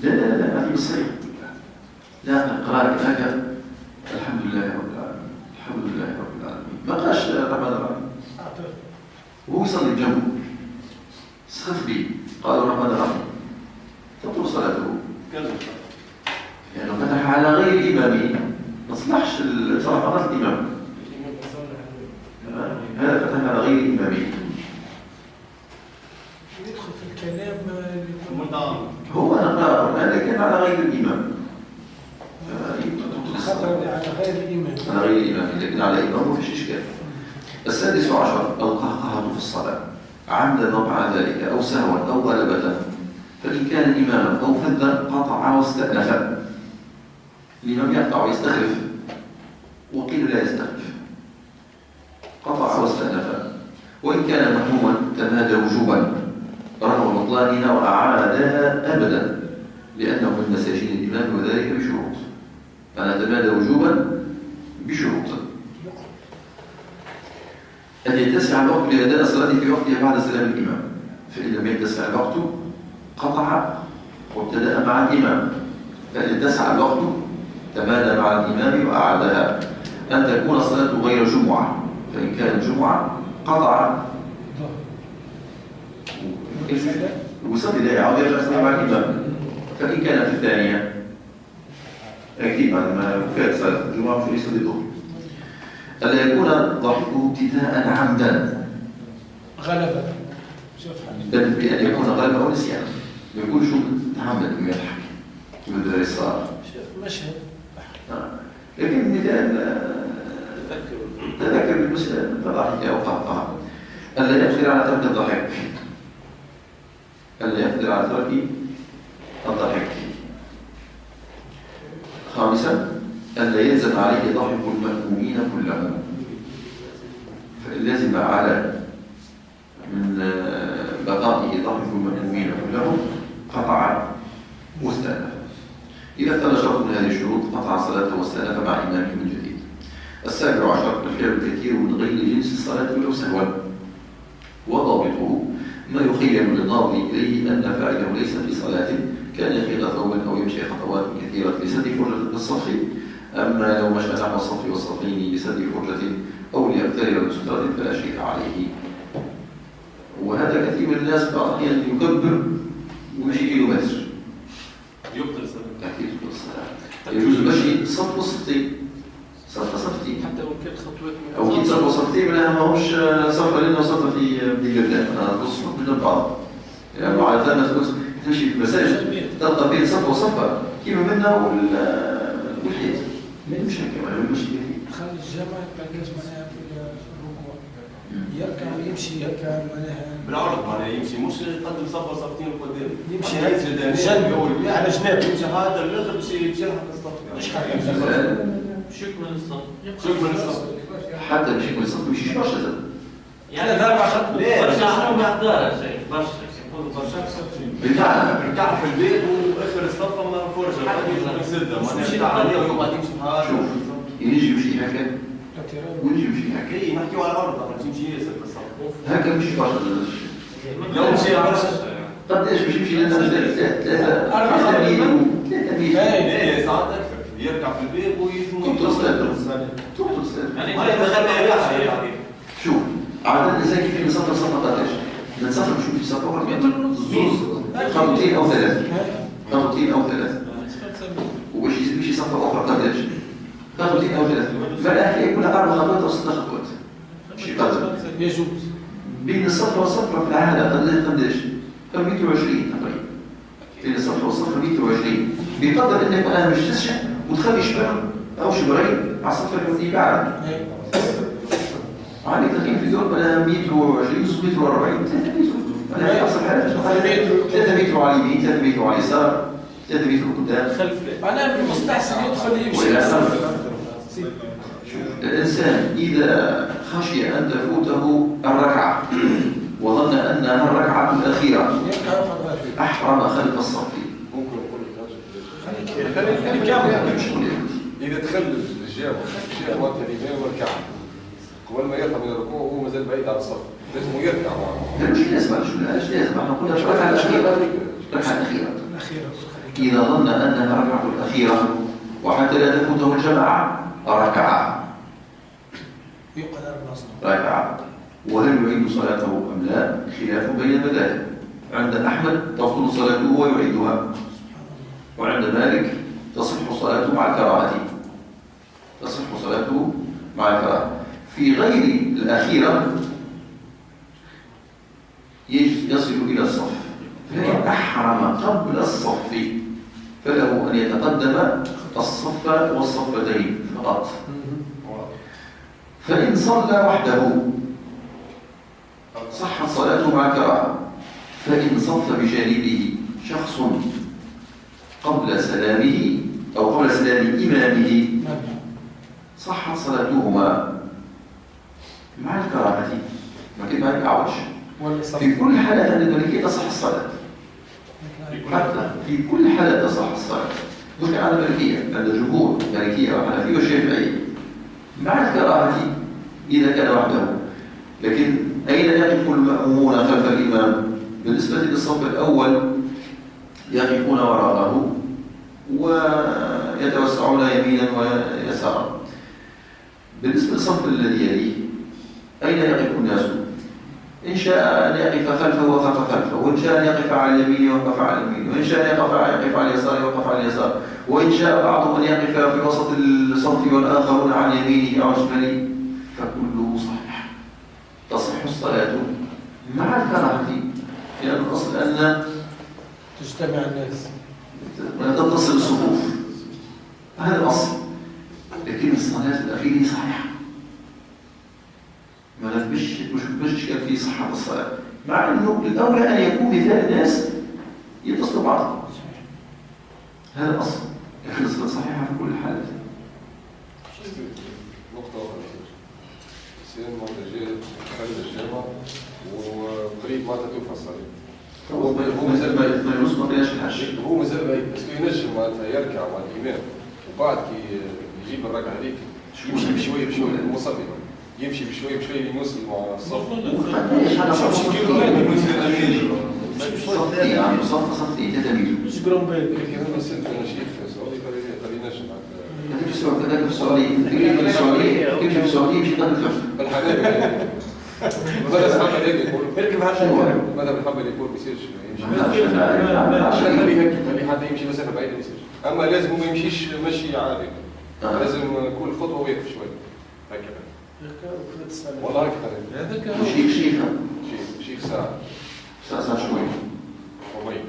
لا هذه بالصحيح. لا قراءة هكذا الحمد لله رب العالمين الحمد لله رب العالمين ما قالش الرحمن الرحيم وهو يصلي بجنبه سخف به قال الرحمن الرحيم تبطل صلاته يعني فتح على غير إمامه ما تصلحش صلاة الإمام هذا فتح على غير إمامه يدخل في الكلام هو نقرأ هذا كان على غير الإمام خطر على غير الإمام على غير الإمام لكن على الإمام ما فيش إشكال. 16 القهقهة في الصلاة عمدا وقع ذلك أو سهوا أو غلبة فإن كان إماما أو فذا قطع واستأنف. الإمام يقطع ويستخلف وقيل لا يستخلف قطع واستأنف. وإن كان محموما تمادى وجوبا رغم بطلانها وأعادها أبدا لأنه من مساجين الإمام وذلك بشروط. أنا تمادى وجوبا بشروط أن يتسع الوقت لأداء الصلاة في وقتها بعد سلام الإمام فإن لم يتسع الوقت قطع وابتدأ مع الإمام. فإن اتسع الوقت تمادى مع الإمام وأعادها. أن تكون الصلاة غير جمعة فإن كانت جمعة قطع وصلي لا يعود يرجع مع الإمام. فإن كانت في الثانية أكيد بعد ما فات صلاة الجمعة في يصلي الظهر. ألا يكون ضحكه ابتداء عمدا غلبة بل بأن يكون غلبة أو نسيانا ما يكونش متعمد إنه يضحك يبدأ الصلاة مشهد. لكن مثال تذكر بالمسلم فضحك أو قهقه. ألا يقدر على ترك الضحك ألا يقدر على ترك الضحك. 5 ألا يلزم عليه ضحك المأمومين كلهم فإن لزم على من بقائه ضحك المأمومين كلهم قطع واستأنف. إذا اختل شرط من هذه الشروط قطع صلاته واستأنف مع إمامه من جديد. 17 الفعل الكثير من غير جنس الصلاة ولو سهوا وضابطه ما يخيل للناظر إليه أن فاعله ليس في صلاة كان يخيط ثوبا أو يمشي خطوات كثيرة لسد فرجة الصف أما لو مشى نحو الصف والصفين لسد فرجة أو ليقترب بسترة فلا شيء عليه. وهذا كثير من الناس بعض الأحيان يكبر ويمشي كيلومتر يبطل الصلاة. أكيد يبطل الصلاة. يجوز المشي صف وصفتين صفتين حتى لو كانت خطوات أو كنت صف وصفتين منها ما هوش صف لنا وصف في بلدان أنا بص من بعض يعني على ثلاثة تمشي في المساجد تلقى بين صف وصفة كيف منا والحيط ما يمشي كمان يمشي خلي الجامع يركز معناها في الركوع يركع ويمشي هكا معناها بالعرض معناها يمشي مش يقدم صف وصفتين قدام يمشي جنب على جناب يمشي هذا الاخر يمشي لحد الصف شكل من الصف شكرا للصف حتى باش يكون صف مش برشا زاد. يعني 3-4 خطوات. برشا ما يقدرش برشا يقولوا برشا بالفعل تعرف الباب واخر الصفه ما فرجه غادي يسدها معناها تاع عليه ويقعد يمشي بحال شوف يجي يمشي هكا ويجي يمشي هكا كي نحكيو على الارض ما تمشي ياسر في الصف هكا مش برشا. لو مشي برشا قداش باش يمشي لنا 3 متر ايه ساعات اكثر يرجع في الباب تقتل سلام. يعني ما يدخل شوف عادة الإنسان كيف يسافر سفر قداش؟ نسافر نشوف في سفر واحد زوز خطوتين أو 3 خطوتين أو 3 وباش يمشي سفر أخرى قداش؟ خطوتين أو 3 فالأحياء يكون 4 خطوات أو 6 خطوات مش يقدر يجوز. بين الصفر والصفر في العادة قداش؟ 120 تقريبا. بين الصفر والصفر 120 بيقدر انك انا مش تسشع وتخلي شبر او شبرين على الصفر اللي بعد. عليك تقييم في اليوم بلا 120 140 3 متر. انا في اصل حاجه 3 متر على اليمين 3 متر على اليسار 3 متر قدام. انا بالمستحسن يدخل يمشي. الانسان اذا خشي ان تفوته الركعه وظن انها الركعه الاخيره احرم خلف الصف. ممكن نقول لك اذا تخلف الجامع وقت الامام والكعب قبل ما يرفع من الركوع وهو مازال بعيد عن الصف لازم يركع معه. مش لازم احنا قلنا الركعه الاخيره. اذا ظن انها الركعه الاخيره وحتى لا تفوته الجماعه ركع. ركع. وهل يعيد صلاته ام لا؟ خلاف بين المذاهب. عند احمد تبطل صلاته ويعيدها، وعند مالك تصح صلاته مع الكراهه. تصح صلاته مع الكراهه. في غير الأخيرة يصل إلى الصف، فإن أحرم قبل الصف فله أن يتقدم الصف والصفتين فقط. فإن صلى وحده صحت صلاته مع الكراهة. فإن صف بجانبه شخص قبل سلامه أو قبل سلام إمامه صحت صلاتهما مع الكراهة. لكن ما يعوش في كل حالة عند المالكية تصح الصلاة. حتى في كل حالة تصح الصلاة. مش على المالكية، عند الجمهور المالكية والحنفية والشافعية مع الكراهة إذا كان وحده. لكن أين يقف المأمومون خلف الإمام؟ بالنسبة للصف الأول يقفون وراءه ويتوسعون يمينا ويسارا. بالنسبة للصف الذي يليه أين يقف الناس؟ إن شاء أن يقف خلفه وقف خلفه، وإن شاء أن يقف على اليمين وقف على اليمين، وإن شاء أن يقف على اليسار وقف على اليسار، وإن شاء بعضهم أن يقف في وسط الصف والآخرون عن يمينه أو شماله، فكله صحيح. تصح الصلاة مع الكراهة، لأن الأصل أن تجتمع الناس وتتصل الصفوف، هذا الأصل. لكن الصلاة الأخيرة صحيحة، ما مش إشكال في صحة الصلاة، مع أنه الأولى أن يكون مثال الناس يتصلوا بعضهم. هذا الأصل، لكن الصلاة صحيحة في كل حالة. نقطة أخرى سين معتجل خارج الجامعة وقريب ما توفى الصلاة. هو مازال ما ينص ما بيناش الحج. هو مازال بعيد بس ينجم معناتها يركع مع الإمام وبعد كي يجيب الركعة هذيك يمشي بشوية بشوية المصلي يمشي بشوية بشوية يوصل مع الصف. يعني صفي تتميز. مش جرومبيل. لكن أنا سألت أنا شيخ سعودي قال ينجم كذلك في السعودية كيف في السعودية مش قبل الفجر. الحنابلة ماذا الحنبل هيك يقول يركب على ماذا الحنبل يقول بيصيرش يمشي عشان خلي حتى يمشي مسافة بعيدة ما يصيرش. أما لازم هو ما يمشيش مشي عادي لازم كل خطوة ويقف شوي هكذا. والله هكذا شيخ ساعة شوي حميد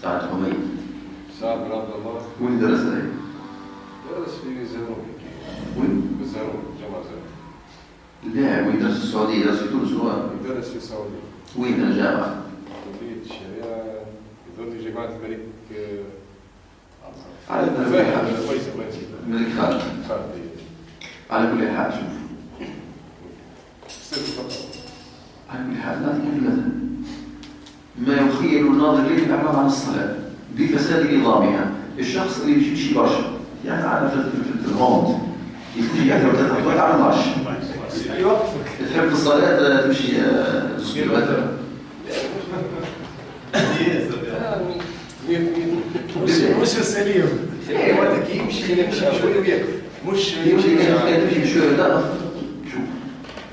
ساعة حميد سعد بن عبد الله. وين درس هذا؟ درس في زارون. وين؟ بالزارون جامعة زارون. لا وين درس السعودية؟ درس في تونس هو؟ درس في السعودية. وين الجامعة؟ كلية الشريعة في جامعة الملك على كل حال ملك خالد. على كل حال شوف على كل حال لا تكون مثلا ما يخيل الناظر ليه الإعلام عن الصلاة بفساد نظامها. الشخص اللي بيمشي برشا يعني عارف في الهوند يمشي أكثر من 3 خطوات على المارش تحب الصلاة تمشي 2 كيلومتر مش السليم وقتك يمشي شويه ويقف مش يمشي تمشي شوية لا شوف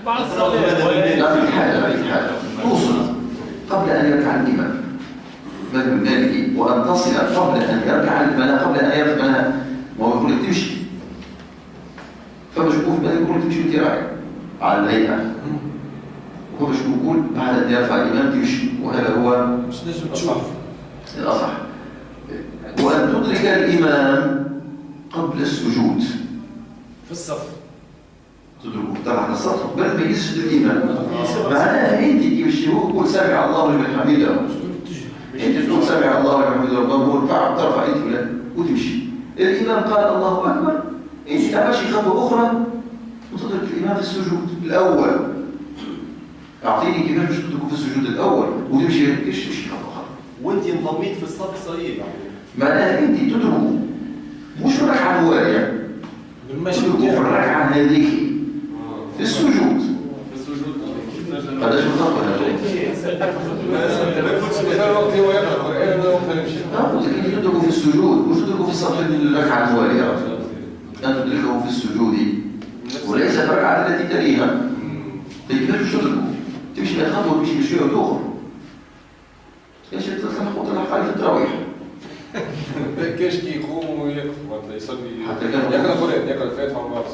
بعض الصلاة لا في حاجة توصل قبل أن يركع الإمام مذهب المالكي وأن تصل قبل أن يركع الإمام قبل أن يركع ما هو يقول لك تمشي فمش يقول ماذا يقول تمشي وانت راكع على الهيئة وهو مش يقول بعد أن يرفع الإمام تمشي وهذا هو مش لازم تشوف الأصح. وأن تدرك الإمام قبل السجود في الصف تدركه تبع الصف قبل ما يسجد الإمام معناها أنت تمشي هو يقول سمع الله لمن حمده أنت تقول سمع الله لمن حمده والله ترفع أنت وتمشي. الإمام قال الله أكبر أنت تمشي خطوة أخرى وتدرك الإمام في السجود الأول. أعطيني كيفاش باش تدركوا في السجود الأول وتمشي تمشي خطوة أخرى وانت انضميت في الصف صحيح معناها أنت تدركوا مش الركعة الوالية تدركوا في الركعة هذيك في السجود هذا شو الخطوة هذا؟ قلت لك أنت تدركوا في السجود مش تدركوا في الصف الركعة الوالية أن تدركه في السجود وليس في الركعة التي تليها. كيفاش باش تدركوا؟ تمشي من خطوة تمشي بشوية وتخرج كاش تلحق في التراويح كاش كي يقوم ويقف مثلا يصلي حتى كان يقرا الفاتحه ومارس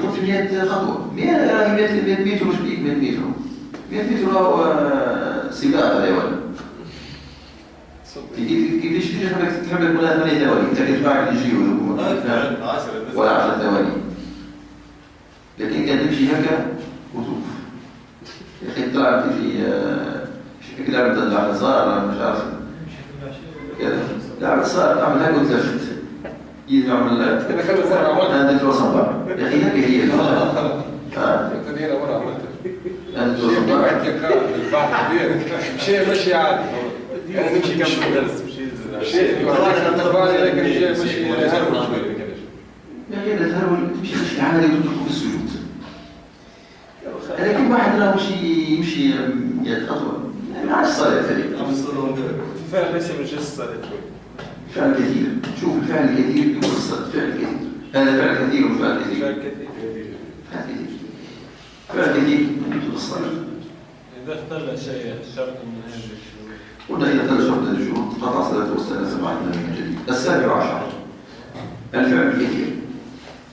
قلت 100 خطوة 100 متر مش بيك 100 متر 100 متر هو سباق هذا ولا كيفاش تيجي تحمل ولا 8 ثواني انت كتبعك يجي ولا 10 ثواني لكن كان تمشي هكا وتوقف يا اخي طلعت في كلام تطلع صار مش عارف كذا لا صار تعمل هكا وتلفت يعمل انا كان مره عملت هذا توصل يا اخي هكا هي انا مره عملت هذا توصل واحد يقرا البحث كبير مشي عادي يعني نمشي كم درس مشي وانا لكن مشي هرول شويه كذا يا اخي تهرول تمشي عادي وتدخل في السجود لكن واحد راه يمشي 100 خطوه ما عادش صالح هذيك الفعل ليس من جنس الصلاة فعل كثير شوف الفعل الكثير يقول الصلاة فعل كثير هذا فعل كثير وفعل كثير فعل كثير يقول الصلاة إذا اختل شيء شرط من هذه الشروط قلنا إذا اختل شرط من هذه الشروط قطع صلاة والصلاة 7 من جديد. 17 الفعل الكثير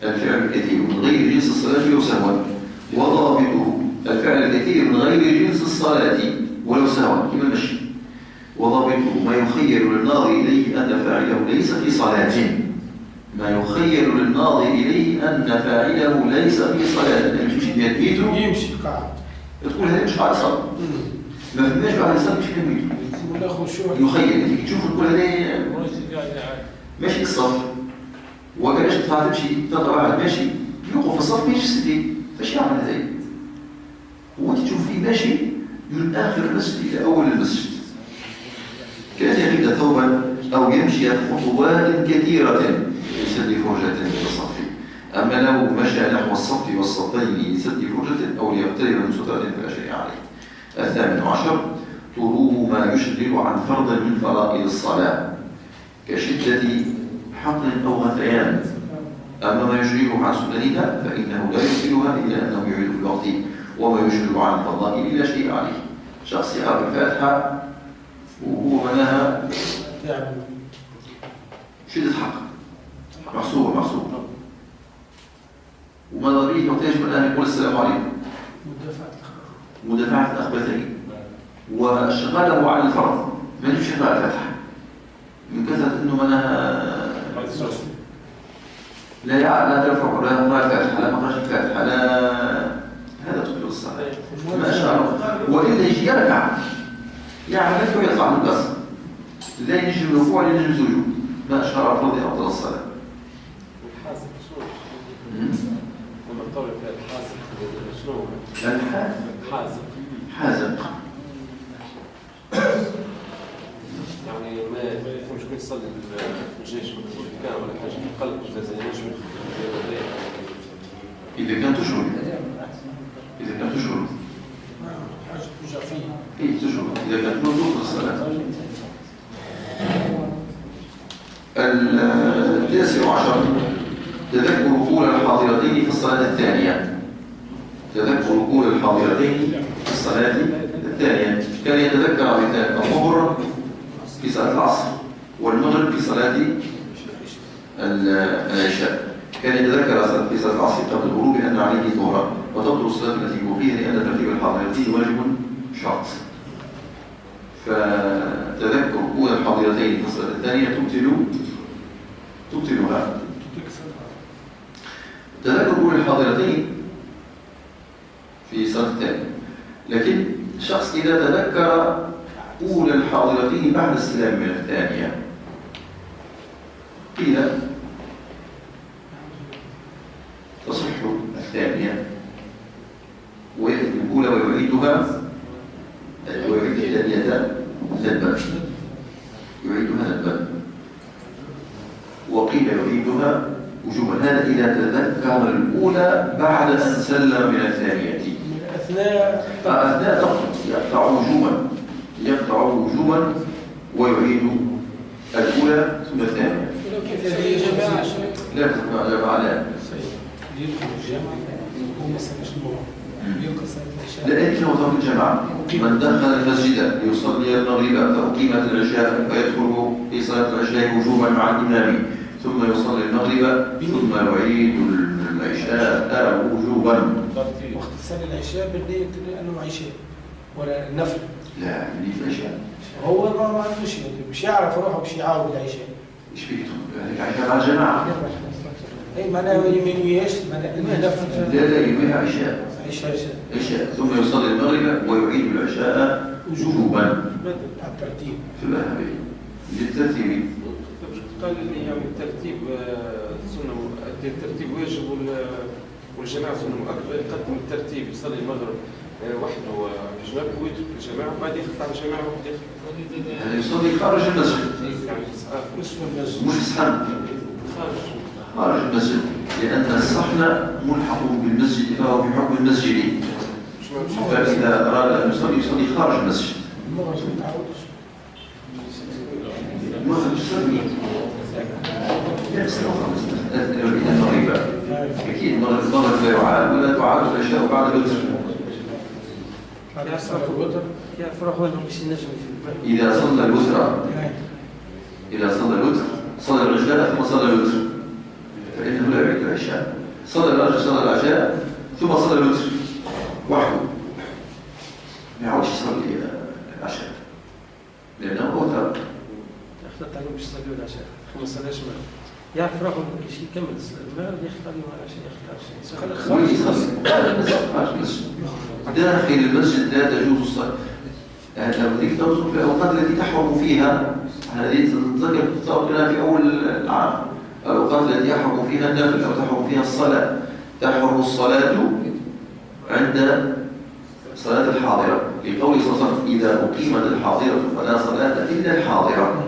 الفعل الكثير من غير جنس الصلاة ولو سهوا وضابطه الفعل الكثير من غير جنس الصلاة ولو سهوا كما المشي وضابطه ما يخيل للناظر إليه أن فاعله ليس في صلاة ما يخيل للناظر إليه أن فاعله ليس في صلاة يعني يمشي 100 متر يمشي قاعد تقول هذا مش قاعد يصلي ما فهمناش بعد يصلي يمشي 100 متر وناخذ شو يخيل انت تشوف تقول هذا ماشي الصف وكلاش تمشي تطلع واحد ماشي يوقف في الصف ماشي 60 فاش يعمل هذا هو تشوف فيه ماشي من آخر المسجد إلى أول المسجد كان يغيد ثوبا أو يمشي خطوات كثيرة لسد فرجة في الصف أما لو مشى نحو الصف والصفين لسد فرجة أو ليقترب من سترة فلا شيء عليه. 18 طلوب ما يشغل عن فرض من فرائض الصلاة كشدة حقن أو غثيان أما ما يشغله عن سننها فإنه لا يشغلها إلا أنه يعيد في الوقت وما يشغل عن فضائل لا شيء عليه. شخص يقرأ الفاتحة وهو منها شدة حق محصوب وماذا به يحتاج من أن يقول السلام عليكم مدافعة الأخبثين وشغاله على الفرض ما يجب شغال الفاتحة من كثرة أنه منها لا ترفع لا مقرأ الفاتحة لا مقرأ الفاتحة لا هذا تقول الصلاة ما شغاله وإلا يجي يركع يعمل لك ويطلع من القصر لا يجي الركوع ولا يجي السجود ما أشهر أفراد أفضل الصلاة. الحازق شنو؟ لما نطول فيها الحازق شنو؟ حازق. حازق يعني ما يفهمش كيف يصلي الجيش كان ولا حاجة قلب زي نجم. إذا كان تشعر حاجة توجع فيه. إيه تشعر إذا كانت موجود في الصلاة. 19 تذكر أولى الحاضرتين في الصلاة الثانية. كان يتذكر مثال الظهر في صلاة العصر والمغرب في صلاة العشاء. كان يتذكر في صلاة العصر قبل الغروب أن عليه ظهرا وتبطل الصلاة التي فيها لأن ترتيب الحاضرتين واجب شرط. فتذكر أولى الحاضرتين في الصلاة الثانية تبطلها. تذكر أولى الحاضرتين في صلاة الثانية، لكن الشخص إذا تذكر أولى الحاضرتين بعد السلام من الثانية قيل تصح الثانية ويأتي الأولى ويعيدها الثانية ندبا وقيل يعيدها وجوبا. هذا إذا تذكر الأولى بعد أن سلم من الثانية. أثناء يقطع وجوبا ويعيد الأولى ثم الثانية. لا تقطع جماعة لا يمكن وضع الجماعة. من دخل المسجد ليصلي المغرب فأقيمت العشاء فيدخل في صلاة العشاء وجوبا مع الإمام ثم يصلي المغرب ثم يعيد العشاء وجوبا. وقت صلاة العشاء بالنية أنه عشاء ولا نفل؟ لا بنية العشاء. هو ما عندوش مش يعرف روحه مش يعاود العشاء. ايش بيكتب؟ العشاء مع الجماعة. اي معناها يمينوياش معناها نفل. لا يمينها عشاء ثم يصلي المغرب ويعيد العشاء وجوبا. الترتيب في الذهبي للترتيب. قال لي يعني الترتيب سنة الترتيب واجب والجماعة سنة مؤكدة. يقدم الترتيب يصلي المغرب وحده جنب ويترك الجماعة بعد يخطع الجماعة يعني يصلي خارج المسجد مش الصحن خارج المسجد لأن الصحن ملحق بالمسجد فهو في حكم المسجد. فإذا أراد أن يصلي خارج المسجد المغرب يصلي المغرب أكيد المغرب لا يعاد ولا تعاد العشاء بعد الوتر. إذا صلى الوتر صلى العشاء ثم صلى الوتر فإنه لا يعيد العشاء. صلى العشاء ثم صلى الوتر وحده ما يعودش يصلي العشاء لأنه وتر. اختلط عليهم باش يصليوا العشاء ما صلاش معه يعرف روحه باش يكمل المغرب يخلط عليهم العشاء داخل المسجد لا تجوز الصلاة. هذه تنظر في الأوقات التي تحرم فيها هذه تذكر تطابقنا في أول العام. الأوقات التي يحرم فيها النفل أو تحرم فيها الصلاة. تحرم الصلاة عند صلاة الحاضرة لقول صلى الله عليه وسلم إذا أقيمت الحاضرة فلا صلاة إلا الحاضرة.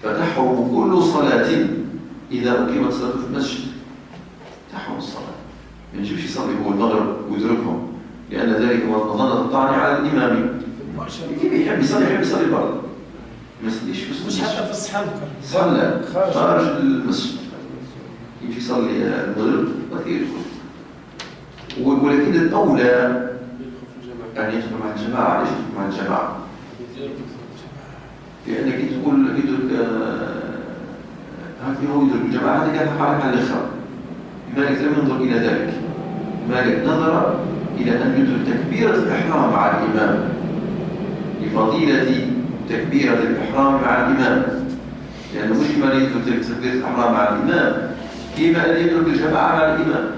فتحرم كل صلاة إذا أقيمت صلاة في المسجد تحرم الصلاة. ما يجبش يصلي هو المغرب ويدركهم لأن ذلك هو مظنة الطعن على الإمام. كيف يحب يصلي برا ما يصليش مش حتى في الصحن صلى خارج المسجد يجي يصلي المغرب ويدخل. ولكن الأولى أن يدخل مع الجماعة. ليش يدخل مع الجماعة؟ لأنك تقول يدرك هو يدرك الجماعة هذا كان حالك على الإخراج. مالك لم ينظر إلى ذلك. مالك نظر إلى أن يدرك تكبيرة الإحرام مع الإمام لفضيلة تكبيرة الإحرام مع الإمام لأنه مش كما يدرك تكبيرة الإحرام مع الإمام كما أن يدرك الجماعة مع الإمام.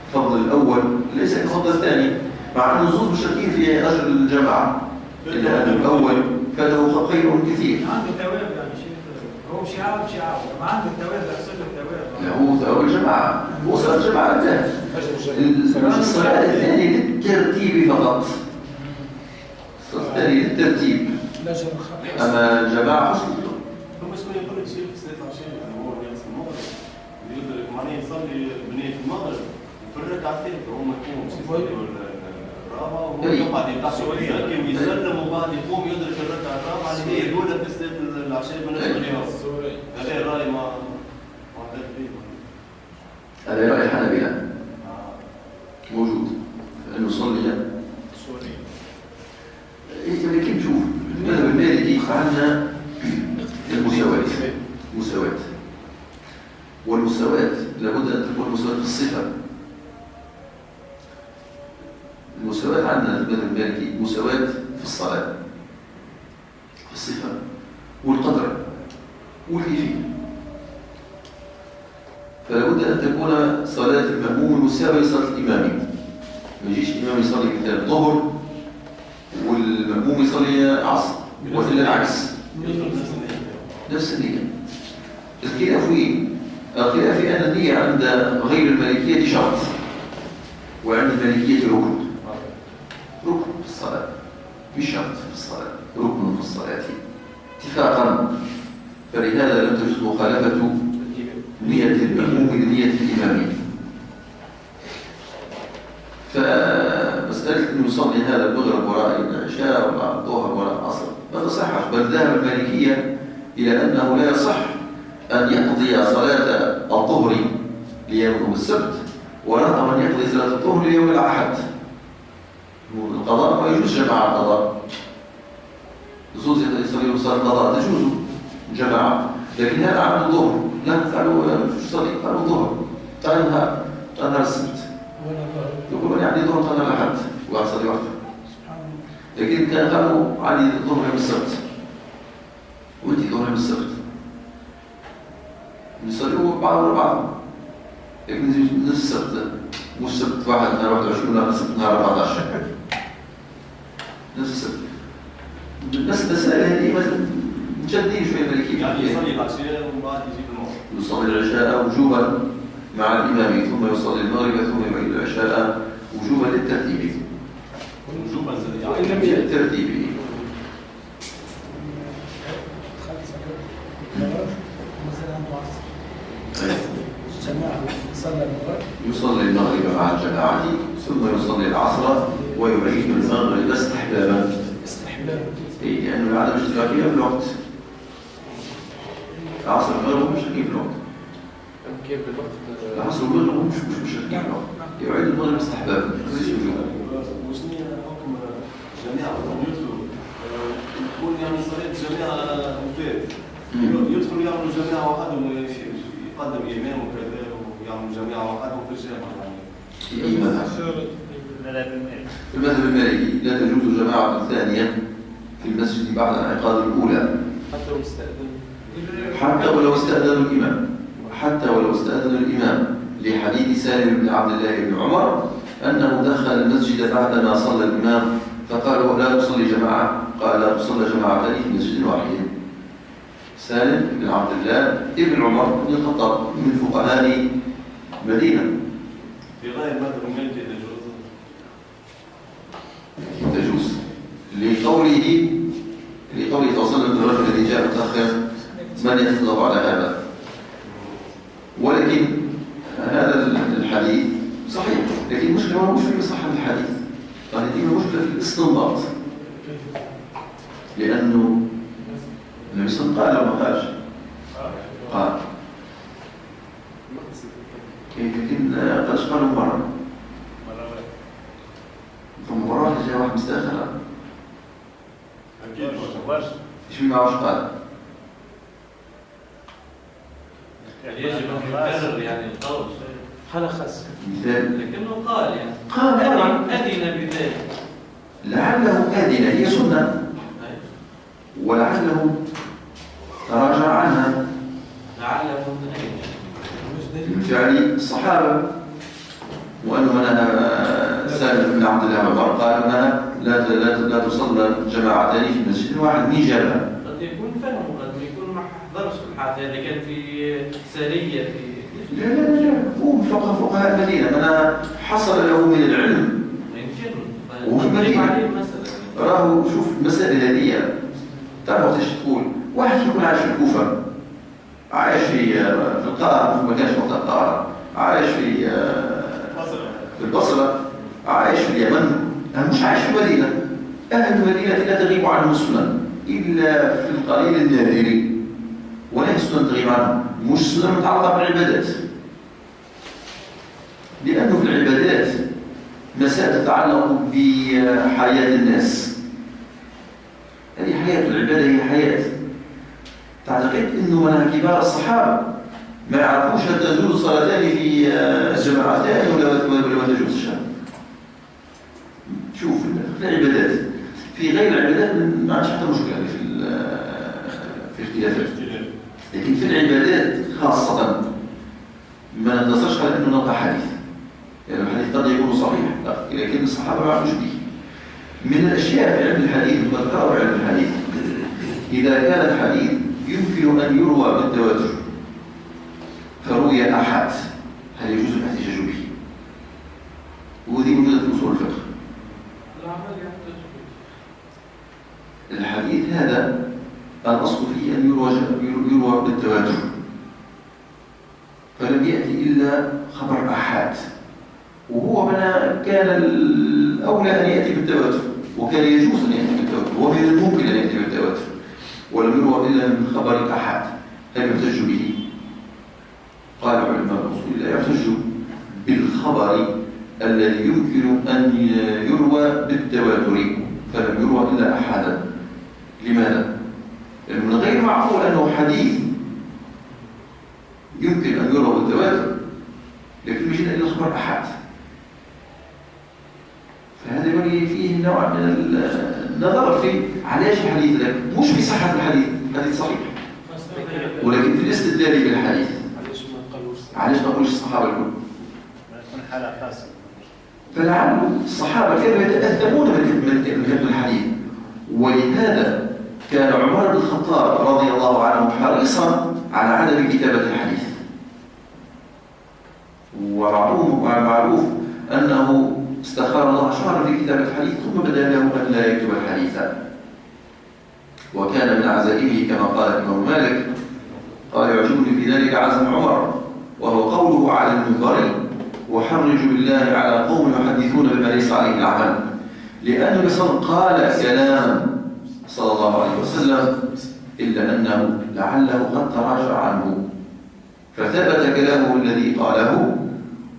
الفضل الأول ليس كفضل الثاني مع أن النصوص مشتركين في أجر الجماعة إلا أن الأول فله خير كثير. عنده ثواب يعني شيء هو هو مش يعاود ما عندك توابع حسب التوابع. لا هو ثواب الجماعة، هو صلاة الجماعة انتهت. الصلاة الثانية للترتيب فقط. الصلاة الثانية للترتيب. لا جماعة. أما الجماعة حسن. هو شوية يقول لك شيء في صلاة العشاء هو يصل المغرب يقول لك معناه يصلي بنية المغرب في الركعة الثالثة هو ما يقومش يصلي الرابعة وهو يقعد يتعشى يزكي ويسلم وبعد يقوم يدرك الركعة الرابعة اللي هي الأولى في صلاة العشاء بالنسبة لهم. هذا الرأي ما عدت به. هذا رأي الحنابلة موجود أنه صلي لكن شوف المذهب المالكي عندنا المساواة والمساواة لابد أن تكون مساواة في الصفة. المساواة عندنا في المذهب المالكي مساواة في الصلاة في الصفة والقدر والكيفية. فلا بد أن تكون صلاة المأموم مساوية لصلاة الإمام. ما يجيش الإمام يصلي مثلا الظهر والمأموم يصلي عصر وإلا العكس نفس النية. الخلاف وين؟ الخلاف في أن النية عند غير المالكية شرط وعند المالكية ركن في الصلاة مش شرط في الصلاة، ركن في الصلاة اتفاقا. فلهذا لم تجوز مخالفة نية المأموم لنية الإمام. فمسألة أن يصلي هذا المغرب وراء العشاء وراء الظهر وراء العصر ما تصحش، بل ذهب المالكية إلى أنه لا يصح أن يقضي صلاة الظهر ليوم السبت ورغم أن يقضي صلاة الظهر ليوم الأحد. القضاء ما يجوز جماعة القضاء، يجوز يصلي صلاة القضاء تجوز جماعة، لكن هذا عنده ظهر لا تعالوا يصلي قالوا ظهر تعالوا نهار السبت يقولون يعني ظهر قال الأحد وأصلي وحده، لكن كان قالوا علي ظهر يوم السبت وأنت ظهر يوم السبت يصلوا بعض بعض، لكن نفس السبت مش سبت واحد نهار 21 ولا سبت نهار 14 نفس السبت. بس المسائل هذه مثلا مجدين شويه مالكيين يعني يصلي العشاء وبعد يجيب المغرب. يصلي العشاء وجوبا مع الإمام ثم يصلي المغرب ثم يعيد العشاء وجوبا للترتيب. وجوبا وإن لم يترتيب يصلي المغرب مع الجماعة ثم يصلي العصر ويعيد المغرب استحبابا. إيه لأنه العادة مش تلاقيها في الوقت. العصر المغرب مش هنجيب الوقت. كيف بالوقت؟ العصر المغرب مش هنجيب الوقت. يعيد المغرب استحبابا. وشنو حكم جماعة يكون يعني صلاة جماعة مفيد يدخل يعملوا جماعة وحدهم يقدم إمام وكذا ويعملوا جماعة وحدهم في الجامعة في أي مذهب؟ في المذهب المالكي لا تجوز جماعة ثانية في المسجد بعد انعقاد الأولى حتى ولو استأذن الإمام، حتى ولو استأذن الإمام، لحديث سالم بن عبد الله بن عمر أنه دخل المسجد بعدما صلى الإمام فقالوا لا تصلي جماعة، قال لا تصلي جماعتين في مسجد واحد. سالم بن عبد الله ابن عمر بن الخطاب من فقهاء مدينة. في غاية ماذا الملك تجوز لقوله توصل الرجل الذي جاء متأخر من يتطلب على هذا، ولكن هذا الحديث صحيح، لكن المشكلة مش في صحة الحديث، يعني دي مشكلة في الاستنباط، لأنه النبي صلى الله عليه وسلم قال وما قالش قال لكن قالوا مرة ثم مرات جاء واحد مستأخر ايش معه قال يجب أن يكرر يعني القول حالة خاصة مثال لكنه قال يعني قال أذن بذلك لعله أذن هي سنة ولعله تراجع عنها لعله من أين من فعل الصحابة، وأنه منها سالم بن عبد الله عمر قال أنها لا تصلى جماعتين في مسجد واحد نجابة. قد يكون فهم قد يكون حضرش في الحادثة اللي كان في سرية في لا هو من فقهاء المدينة. أنا حصل له من العلم يمكن وفي المدينة. عليه مثلا راهو شوف المسائل هذه تعرف وقتاش تقول واحد يكون عايش في الكوفة، عايش في القاهرة، ما كانش وقت القاهرة، عايش في البصرة، عايش في اليمن، مش عايش في المدينة. أهل المدينة لا تغيب عنهم السنن إلا في القليل النادر، ولا هي السنن تغيب عنهم، مش سنن متعلقة بالعبادات، لأنه في العبادات مسائل تتعلق بحياة الناس. هذه حياة العبادة، هي حياة. تعتقد أنه من كبار الصحابة ما يعرفوش هل تجوز صلاتان في جماعتان ولا تجوز الشهر؟ شوف في العبادات، في غير العبادات ما عندش حتى مشكلة في اختلافات، لكن في العبادات خاصة ما نتصلش على أنه نلقى حديث، يعني الحديث قد يكون صحيح لكن الصحابة ما عرفوش به. من الأشياء في علم الحديث وذكروا علم الحديث، إذا كان الحديث يمكن أن يروى بالتواتر فروي أحد، هل يجوز الاحتجاج به؟ وهذه موجودة في أصول الفقه. الحديث هذا الأصل فيه أن يروى بالتواتر، فلم يأتي إلا خبر أحد، وهو من كان الأولى أن يأتي بالتواتر، وكان يجوز أن يأتي بالتواتر، ومن الممكن أن يأتي بالتواتر، ولم يروى إلا من خبر أحد. هل يحتج به؟ قال علماء الأصول لا يحتج بالخبر الذي يمكن أن يروى بالتواتر، فلم يروى إلا أحدا. لماذا؟ لأنه من غير معقول أنه حديث يمكن أن يروى بالتواتر لكن مش إلا خبر أحد، فهذا يولي فيه نوع من النظر في علاش الحديث لك، مش بصحة الحديث، الحديث صحيح، ولكن في الاستدلال بالحديث. علاش ما نقولش الصحابة الكل؟ فلعل الصحابة كانوا يتأثمون من كتب الحديث، ولهذا كان عمر بن الخطاب رضي الله عنه حريصا على عدم كتابة الحديث، ومعروف أنه استخار الله شهرا في كتابة الحديث ثم بدا له أن لا يكتب الحديث. وكان من عزائمه كما قال الإمام مالك قال يعجبني في ذلك عزم عمر وهو قوله على المنبر وحرج بالله على قوم يحدثون بما ليس عليه العمل، لأن الرسول قال كلاما صلى الله عليه وسلم إلا أنه لعله قد تراجع عنه فثبت كلامه الذي قاله،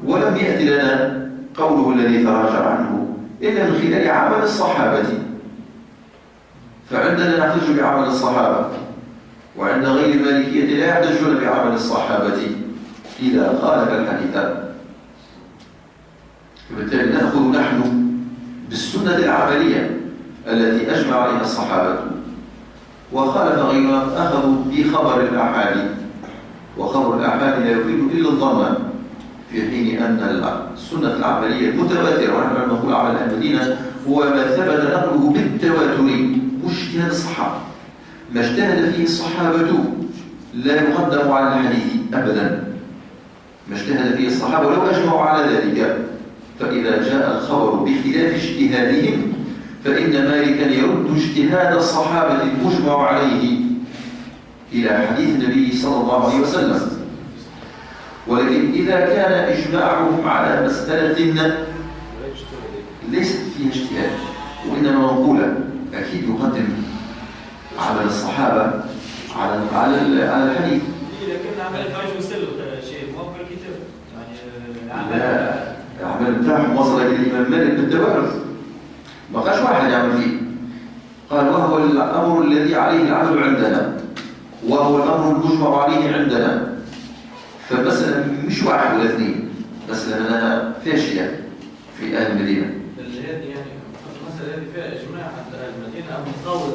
ولم يأتي لنا قوله الذي تراجع عنه إلا من خلال عمل الصحابة، فعندنا نحتج بعمل الصحابة، وعند غير المالكية لا يحتجون بعمل الصحابة إذا خالف الحديث. وبالتالي نأخذ نحن بالسنة العملية التي أجمع عليها الصحابة، وخالف غيرهم أخذوا بخبر الأحاد، وخبر الأحاد لا يفيد إلا الظن، في حين أن السنة العملية المتواترة، ونحن نقول عمل المدينة هو ما ثبت نقله بالتواتر، مش اجتهاد الصحابة. ما اجتهد فيه الصحابة لا يقدم على الحديث أبدا، ما اجتهد فيه الصحابة ولو أجمعوا على ذلك، فإذا جاء الخبر بخلاف اجتهادهم فإن مالكا يرد اجتهاد الصحابة المجمع عليه إلى حديث النبي صلى الله عليه وسلم. ولكن إذا كان إجماعهم على مسألة ليست فيها اجتهاد وإنما منقولة، أكيد يقدم عمل الصحابة على الحديث. لكن عمل الفرج وسلم شيء مو بالكتاب يعني لا، العمل بتاعهم وصل إلى الإمام مالك بالتوارث، ما بقاش واحد يعمل فيه. قال وهو الأمر الذي عليه العمل عندنا، وهو الأمر المجمع عليه عندنا. فمثلا مش واحد ولا اثنين، مثلا أنا فاشية في أهل المدينة. هذه يعني المسألة هذه فيها إجماع عند أهل المدينة أم قول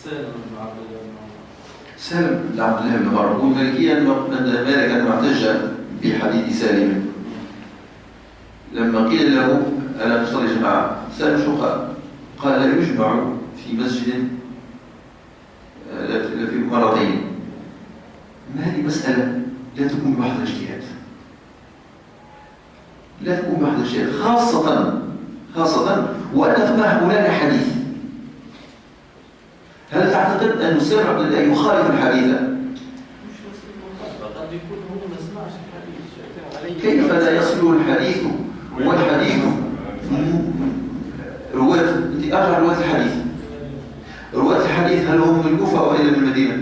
سالم بن عبد الله؟ سالم بن عبد الله بن عمر، والمالكية أن مالك أن احتج بحديث سالم لما قيل له ألا تصلي جماعة، سالم شو قال؟ قال لا يجمع في مسجد في مرتين، هذه مسألة لا تكون بمحض الاجتهاد، لا تكون بمحض الاجتهاد، خاصة وأن هناك حديث. هل تعتقد أن سامع بن الله يخالف الحديث؟ قد يكون هو ما سمعش الحديث. كيف لا يصل الحديث والحديث رواة؟ أنت أرجع رواة الحديث. رواة الحديث هل هم من الكوفة أو إلى من المدينة؟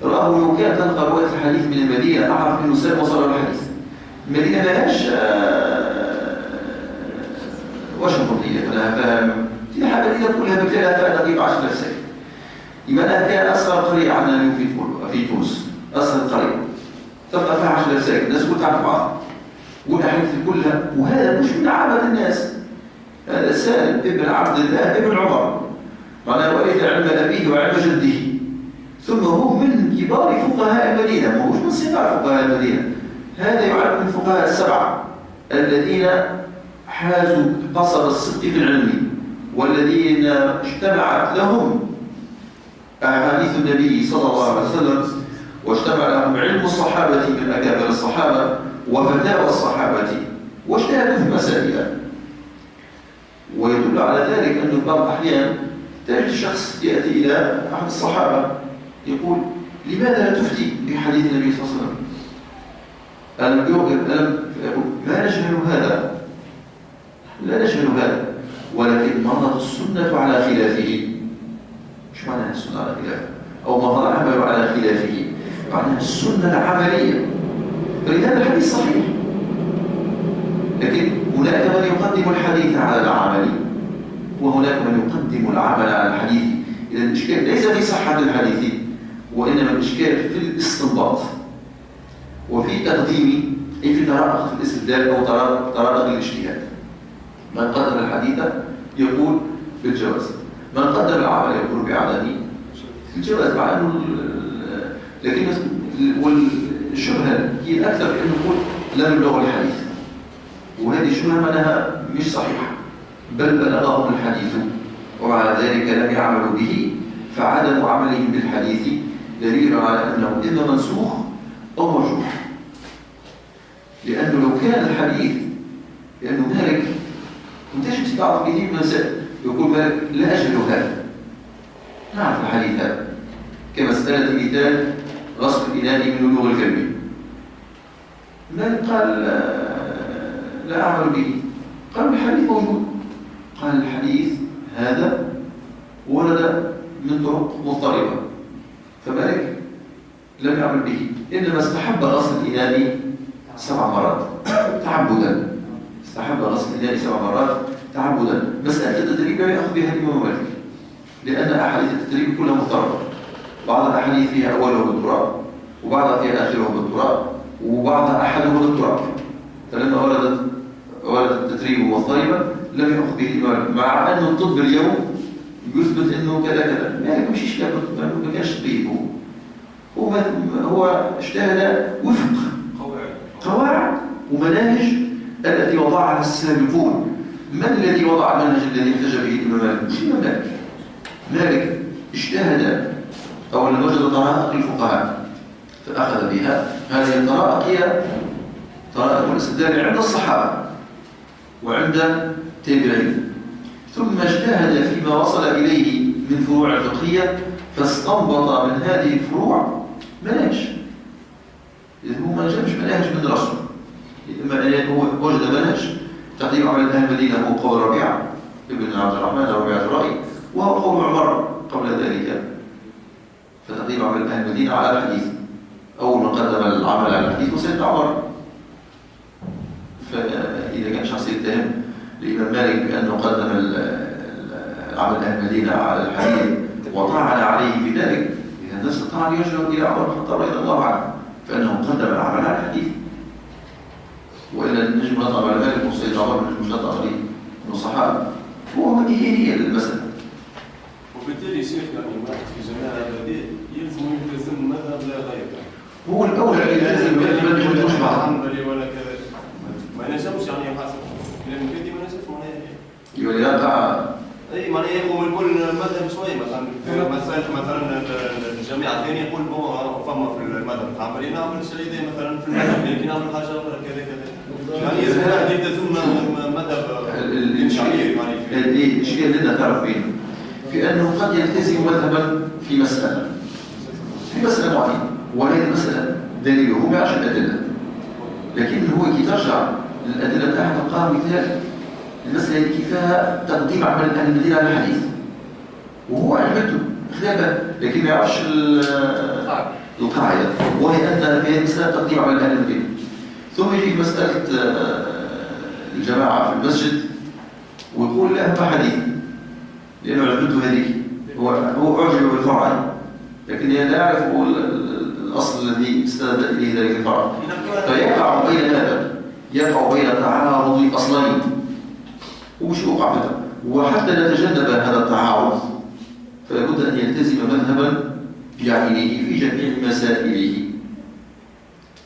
راه لو كان تلقى رواة الحديث من المدينة أعرف أنه سلم وصل الحديث. المدينة ماهاش واشنطن هي أنا فاهم. في المدينة كلها بكلها فيها دقيقة 10 سنة. لماذا كان أصغر قرية عندنا في تونس؟ أصغر قرية تبقى فيها 10 سنة، الناس كلها تعرف بعض والأحاديث كلها، وهذا مش من عامة الناس. هذا سالم ابن عبد الله ابن عمر، معناه ورث علم أبيه وعلم جده، ثم هو من كبار فقهاء المدينة، ما هوش من صغار فقهاء المدينة. هذا يعد من فقهاء السبعة الذين حازوا قصب الصدق في العلم، والذين اجتمعت لهم أحاديث النبي صلى الله عليه وسلم، واجتمع لهم علم الصحابة من أكابر الصحابة وفتاوى الصحابة، واجتهدوا في مسائل. ويدل على ذلك أنه في بعض الأحيان تجد شخص يأتي إلى أحد الصحابة يقول: لماذا لا تفتي بحديث النبي صلى الله عليه وسلم؟ ما نجهل هذا، لا نجهل هذا، ولكن مرت السنة على خلافه. مش معناها السنة على خلافه أو مر العمل على خلافه، معناها السنة العملية. فلهذا الحديث صحيح، لكن هناك من يقدم الحديث على العمل، وهناك من يقدم العمل على الحديث. إذا الإشكال ليس في صحة الحديث، وإنما الإشكال في الاستنباط وفي تقديم، أي في طرائق الاستدلال أو طرائق الاجتهاد. من قدم الحديث يقول بالجواز، من قدم العمل يقول بعدم الجواز، مع أنه لكن والشبهة هي الأكثر في أن نقول لا نبلغ الحديث، وهذه الشبهة معناها مش صحيحة، بل بلغهم الحديث ومع ذلك لم يعملوا به، فعدم عملهم بالحديث دليل على أنه إما منسوخ أو مرجوح. لأنه لو كان الحديث، لأنه مالك وتجد في بعض كثير من المسائل يقول مالك: لا أجهل هذا، نعرف الحديث هذا، كمسألة مثال غسل الإناء من بلوغ الكلب. مالك قال: لا أعمل به. قال: الحديث موجود. قال: الحديث هذا ورد من طرق مضطربة، فمالك لم يعمل به، إنما استحب غسل الإناء 7 مرات تعبدا. استحب غسل الإناء 7 مرات تعبدا. مسألة التدريب لا يأخذ بها الإمام مالك، لأن أحاديث التدريب كلها مضطربة. بعض الأحاديث فيها أوله بالتراب، وبعضها فيها آخره بالتراب، وبعضها أحده بالتراب. فلما ورد التدريب مضطربا لم يأخذ به الإمام، مع أن الطب اليوم يثبت أنه كذا كذا. ما يمشيش لا، ما كانش طبيب، هو اجتهد وفق قواعد ومناهج التي وضعها السابقون. من الذي وضع المنهج الذي احتج به الإمام مالك؟ مش الإمام مالك. مالك اجتهد، أولا وجد طرائق الفقهاء فأخذ بها. هذه الطرائق هي طرائق الاستدلال عند الصحابة وعند التابعين، ثم اجتهد فيما وصل إليه من فروع الفقهية، فاستنبط من هذه الفروع مناهج. إذن هو ما جابش مناهج من رسول، هو وجد منهج. تقديم عمل أهل المدينة هو قول ربيعة ابن عبد الرحمن ربيعة الرأي، وهو قول عمر قبل ذلك. فتقديم عمل أهل المدينة على الحديث، أول من قدم العمل على الحديث وسيدنا عمر. فإذا كان شخص يتهم الإمام مالك بأنه قدم عمل أهل المدينة على الحديث وطعن عليه في ذلك، إذا نفس الطعن يرجع إلى عمر بن الخطاب رضي الله عنه، فإنه قدم العمل على الحديث. وإلا نجم نطعم على مالك وسيدنا عمر نجم نطعم عليه من الصحابة. هي المسألة. وبالتالي شيخ يعني في جميع هذه يلزم يلتزم المذهب لا غير. هو الأول يلزم ما يكونش بعض. ولا كذا ما نجمش يعني يحاسب. إذا من كذي ما نجمش معناها. يقع. أي معناها يقوم الكل مذهب شوي، مثلا في مسألة مثلا جميع ثاني يقول فما في المذهب الحنبلي نعمل شيء مثلا في المذهب لكن نعمل حاجه كذا كذا يعني يلزم يلتزم مذهب الشيعي يعني الإشكال اللي نعترف به في أنه قد يلتزم مذهبا في مسألة معينة وهذه المسألة دليله هو ما يعرفش الأدلة، لكن هو كي ترجع للأدلة بتاعها تلقاها مثال المسألة اللي كيفها تقديم عمل أهل المدينة على الحديث وهو عجبته خلافه، لكن ما يعرفش القاعدة وهي أن في هذه المسألة تقديم عمل أهل المدينة. ثم يجي في مسألة الجماعة في المسجد ويقول لا ما حديث لأنه عجبته هذيك، هو أعجب بالفرع لكن لا يعرف الأصل الذي استند إليه ذلك الفرع، فيقع بين هذا يقع بين تعارض أصلين ومش يوقع في هذا. وحتى نتجنب هذا التعارض فلابد أن يلتزم مذهبا بعينه في جميع مسائله،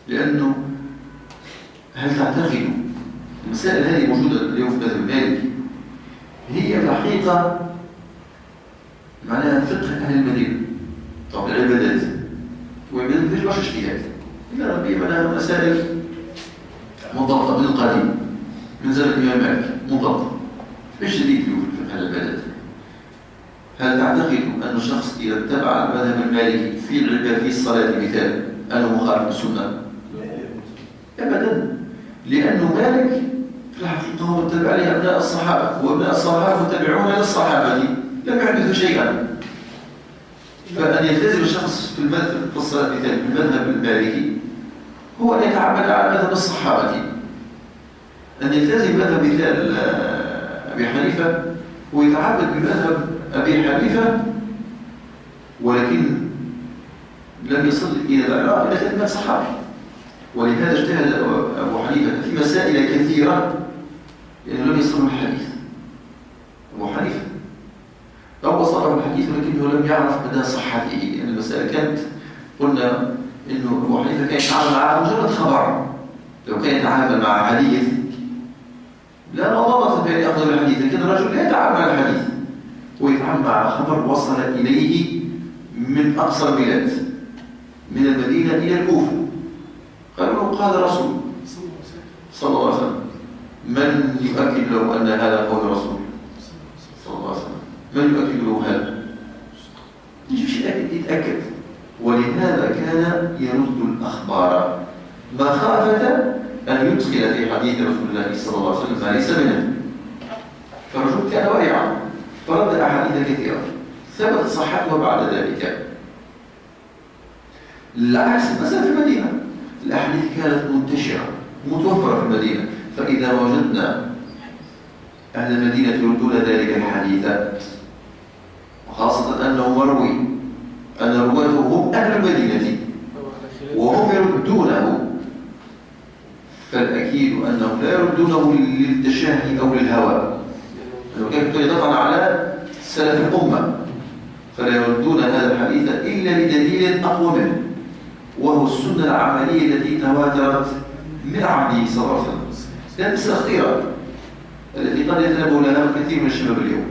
لأنه هل تعتقد المسائل هذه موجودة اليوم في المذهب المالكي هي في الحقيقة معناها فقه أهل المدينة طبعا العبادات والعبادات ما فيش اجتهاد إلا ربي معناها مسائل منضبطة من القديم من زمن الإمام مالك منضبطة. ايش جديد اليوم في فقه العبادات؟ هل تعتقد أن الشخص إذا اتبع المذهب المالكي في العبادة في الصلاة مثال أنه مخالف السنة؟ أبدا، لأنه مالك في الحقيقة هو متبع عليه أبناء الصحابة وأبناء الصحابة متبعون للصحابة لم يحدثوا شيئا. فأن يلتزم الشخص في الصلاة مثال بالمذهب المالكي هو أن يتعامل على مذهب الصحابة، أن يلتزم مذهب مثال أبي حنيفة ويتعبد بمذهب أبي حنيفة ولكن لم يصل إلى العراق إلى كلمة صحابي. ولهذا اجتهد أبو حنيفة في مسائل كثيرة لأنه لم يصل الحديث. أبو حنيفة لو وصله الحديث ولكنه لم يعرف مدى صحته، لأن المسائل كانت قلنا إنه أبو حنيفة كان يتعامل مع مجرد خبر، لو كان يتعامل مع حديث لا نظرت بأن يأخذ الحديث، لكن الرجل لا يتعامل مع الحديث ويتعامل مع خبر وصل إليه من أقصى البلاد من المدينة إلى الكوفة. قالوا قال رسول صلى الله عليه وسلم، من يؤكد له أن هذا قول رسول صلى الله عليه وسلم؟ من يؤكد له هذا؟ يجيش يتأكد. ولهذا كان يرد الأخبار مخافة أن يدخل في حديث رسول الله صلى الله عليه وسلم ما ليس منه. فالرجل كان ورعا فرد أحاديث كثيرة ثبت صحتها بعد ذلك. العكس المسألة في المدينة الأحاديث كانت منتشرة متوفرة في المدينة، فإذا وجدنا أهل المدينة يردون ذلك الحديث وخاصة أنه مروي أن رواته هم أهل المدينة وهم يردونه، فالأكيد أنهم لا يردونه للتشهي أو للهوى، لو كانت يضغط على سلف الأمة فلا يردون هذا الحديث إلا لدليل أقوى منه وهو السنة العملية التي تواترت من عهده صلى الله عليه وسلم. لا مسألة خطيرة التي قد يتنبه لها كثير من الشباب اليوم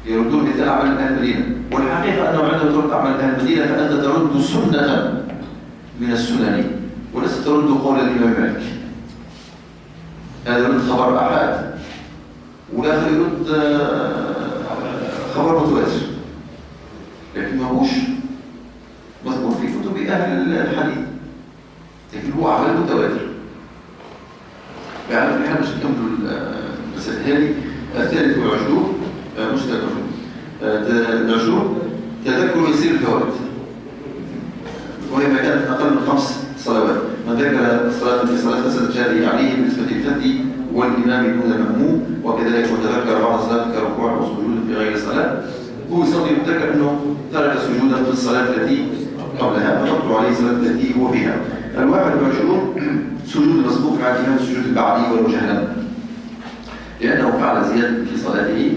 يردون مثل أعمال أهل المدينة، والحقيقة أنه عندما ترد أعمال أهل المدينة فأنت ترد سنة من السنن ولست ترد قول الإمام مالك. هذا يرد خبر أحد والآخر يرد خبر متواتر، لكن ما هوش مذكور في كتب أهل الحديث، لكن هو عمل متواتر. يعني في حال مش نكمل المسألة هذه. الثالث والعشرون مش العشرون تذكر يسير الفوائد، وهي ما كانت أقل من 5 صلوات. من ذكر صلاة فسدت هذه عليه بالنسبة للفذ والإمام دون المأموم، وكذلك وتذكر بعض الصلاة كركوع وسجود في غير الصلاة هو يصلي يذكر أنه ترك سجودا في الصلاة التي قبلها فتطلع عليه الصلاة التي هو فيها. 21 سجود المسبوق على الإمام السجود البعدي ولو جهلا، لأنه فعل زيادة في صلاته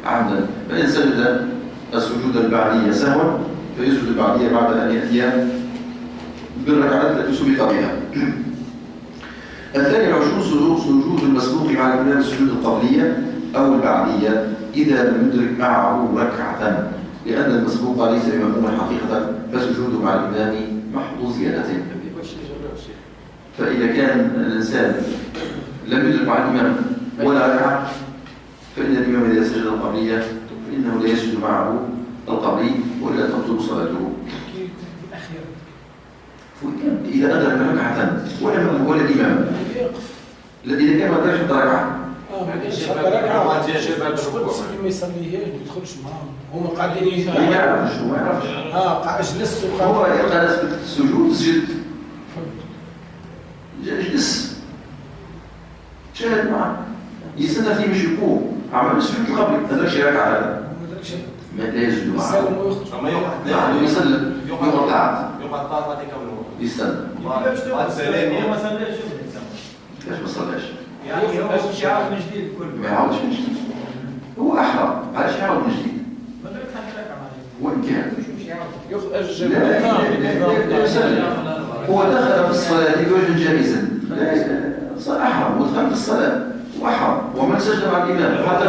عمدا، فإن سجد السجود البعدي سهوا فيسجد البعدية بعد أن يأتي بالركعات التي سبق بها. 22 سجود المسبوق على الإمام السجود القبلية أو البعدية إذا لم يدرك معه ركعة لأن المسبوق ليس بمفهوم حقيقة فسجوده مع الإمام محض زيادة. فإذا كان الإنسان لم يدرك مع الإمام ولا ركعة فإن الإمام إذا سجد القبلية فإنه لا يسجد معه القبلي ولا تبطل صلاته. إذا أدرك ركعة ولا الإمام إذا كان ما أدرك ركعة ما يصليهاش ما يدخلش معاهم هما قاعدين ما يعرفش قاعد جلس هو جلس في السجود سجد جلس شاهد معه يستنى فيه مش يقوم عمل السجود قبل ما أدركش ركعة هذا ما لا يسجد معه أما يقعد يسلم يقعد يستنى بعد سلام هو ما صلاش ليش ما صلاش؟ يعني هو مش يعرف من جديد كله ما يعاودش من جديد هو أحرم علاش يعاود من جديد ما درت حتى ركعة وإن كان مش يعرف ياخذ لا الجماعة يسلم هو دخل في الصلاة بوجه جائزا صار أحرم ودخل في الصلاة وأحرم ومن سجد مع الإمام حتى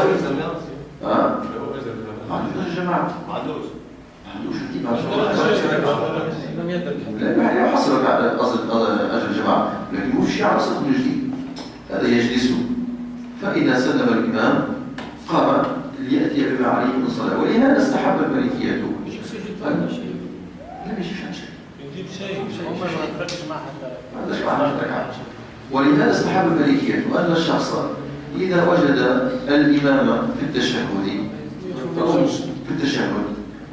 ما عندوش الجماعة ما عندوش لم يدرك لا يعني حصل بعد أجل الجماعة لكن مو في شيء على صدق من جديد هذا يجلس فإذا سلم الإمام قام ليأتي بما عليه من الصلاة ولهذا استحب المالكية لا ما يجيش عن شيء هم ما تركش معه حتى ما عندش معنى ولهذا استحب المالكية أن الشخص إذا وجد الإمام في التشهد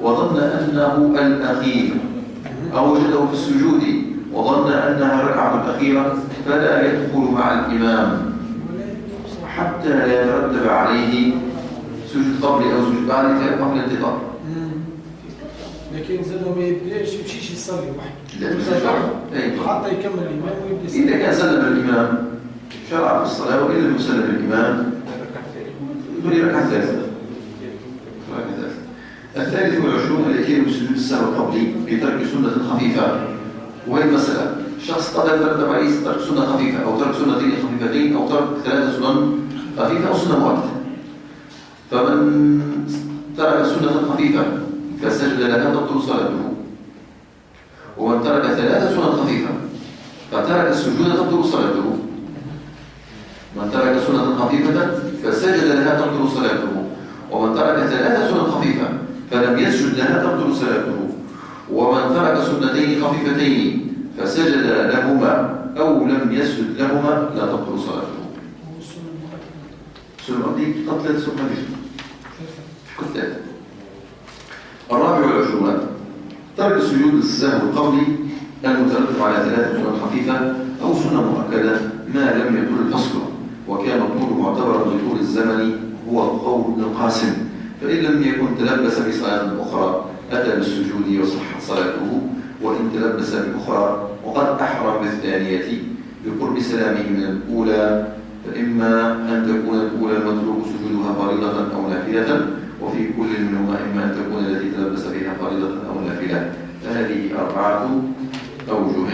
وظن أنه الأخير أو وجده في السجود وظن أنها الركعة الأخيرة فلا يدخل مع الإمام حتى لا يترتب عليه سجود قبل أو سجود بعد قبل الانتظار. لكن زاد ما يبداش يمشيش يصلي وحده لا حتى يكمل الإمام ويبدا إذا كان سلم الإمام شرع في الصلاة وإن لم يسلم الإمام يقول ركعة ثالثة. الثالث والعشرون الأخير بسجود السهو القبلي بترك سنة خفيفة وهي المسألة الشخص قد يترتب عليه ترك سنة خفيفة أو ترك سنتين خفيفتين أو ترك 3 سنن خفيفة أو سنة مؤكدة فمن ترك سنة خفيفة فسجد لها تبطل صلاته ومن ترك 3 سنن خفيفة فترك السجود تبطل صلاته من ترك سنة خفيفة فسجد لها تبطل صلاته ومن ترك 3 سنن خفيفة فلم يسجد لها تبطل صلاته ومن ترك سنتين خفيفتين فسجد لهما أو لم يسجد لهما لا تبطل صلاته. السنة المقدية تطلت سنة كتلات. الرابع والعشرون ترك سجود السهو القبلي المترتب على 3 سنن خفيفة أو سنة مؤكدة ما لم يطول الفصل وكان الطول معتبرا بطول الزمن هو قول القاسم فإن لم يكن تلبس بصلاة أخرى أتى بالسجود وصحت صلاته وإن تلبس بأخرى وقد أحرم بالثانية بقرب سلامه من الأولى فإما أن تكون الأولى المتروك سجودها فريضة أو نافلة وفي كل منهما إما أن تكون التي تلبس بها فريضة أو نافلة فهذه 4 أوجه.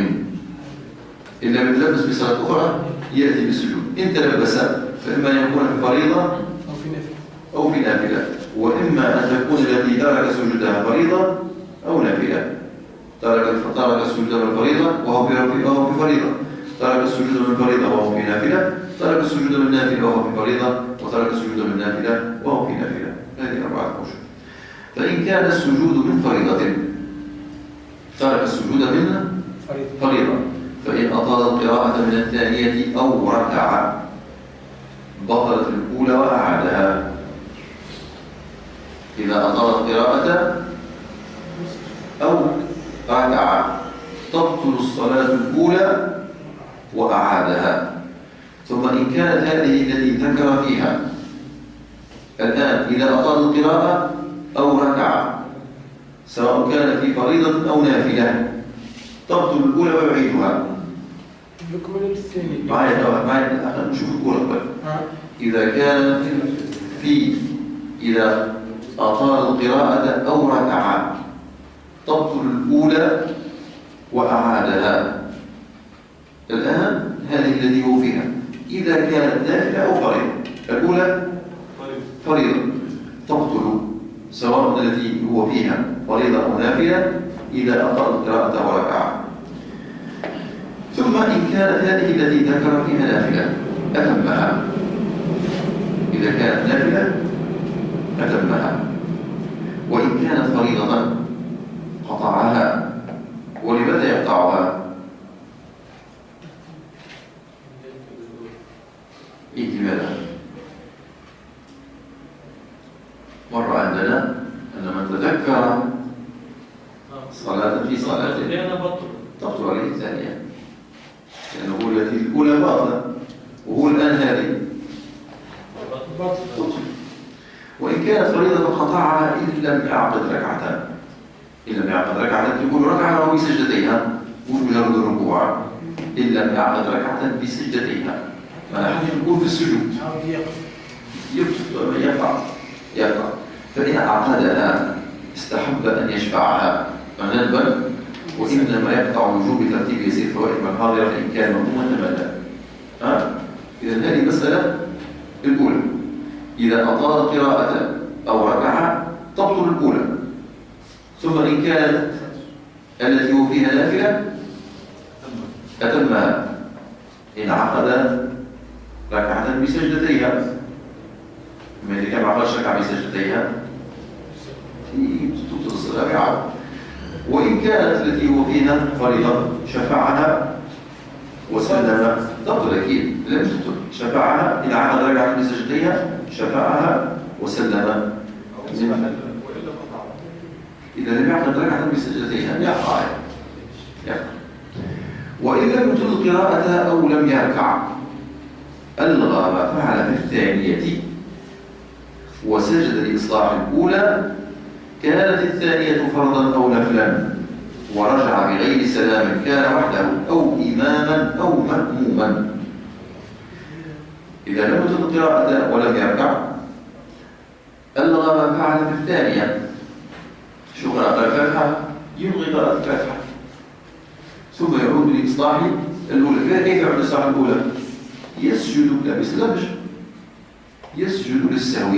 إن لم يتلبس بصلاة أخرى يأتي بالسجود إن تلبس فإما أن يكون في فريضة أو في نافلة وإما أن تكون التي ترك سجودها فريضة أو نافلة ترك السجود من الفريضة وهو في فريضة ترك السجود من الفريضة وهو في نافلة ترك السجود من النافلة وهو في فريضة وترك السجود من النافلة وهو في نافلة هذه 4 أوجه. فإن كان السجود من فريضة ترك السجود من فريضة فإن أطال القراءة من الثانية أو ركع بطلت الأولى وأعادها. إذا أطال القراءة أو ركع تبطل الصلاة الأولى وأعادها. ثم إن كانت هذه التي ذكر فيها الآن إذا أطال القراءة أو ركع سواء كان في فريضة أو نافلة تبطل الأولى ويعيدها. يكمل الثاني معي نشوف الأولى إذا كان إذا أطال القراءة أو ركع تبطل الأولى وأعادها. الآن هذه الذي هو فيها إذا كانت نافلة أو فريضة الأولى فريضة تبطل سواء التي هو فيها فريضة أو نافلة إذا أطال القراءة وركع. ثم إن كانت هذه التي ذكر فيها نافلة أتمها، إذا كانت نافلة أتمها، وإن كانت فريضة قطعها. ولماذا يقطعها؟ لماذا؟ مر عندنا أن من تذكر صلاة في صلاة تبطل عليه الثانية، لأنه هو التي الأولى باطلة وهو الآن هذه تبطل. وإن كانت فريضة قطعها إن لم يعقد ركعتان، إن لم يعقد ركعتان تكون ركعة بسجدتيها مش مجرد الركوع، إن لم يعقد ركعة بسجدتيها. فنحن نقول في السجود يقطع. فإن عقدها استحب أن يشفعها ندبا، وإنما يقطع وجوب ترتيب يسير فوائد من حاضرة فإن كان مأموما تماما. إذا هذه المسألة الأولى، إذا أطال قراءة أو ركع تبطل الأولى. ثم إن كانت التي هو فيها نافلة أتمها إن عقد ركعة بسجدتيها. ما إذا كان عقد ركعة بسجدتيها تبطل الصلاة بعد. وإن كانت التي هو فيها فريضة شفعها وسلم تبطل أكيد، لم تبطل. شفعها إذا عقد ركعة بسجدتيها شفعها وسلم. إذا لم يعقد ركعة بسجدتيها يقطع. وإن لم يطل القراءة أو لم يركع ألغى ما فعل في الثانية وسجد لإصلاح الأولى، كانت الثانية فرضا أو نفلا، ورجع بغير سلام كان وحده أو إماما أو مأموما. إذا لم يطل القراءة ولم يركع ألغى ما فعل في الثانية. شو قراءة الفاتحة؟ يلغي قراءة الفاتحة ثم يعود لإصلاح الأولى. كيف يعود لإصلاح الأولى؟ يسجد لا بسلامش، يسجد للسهو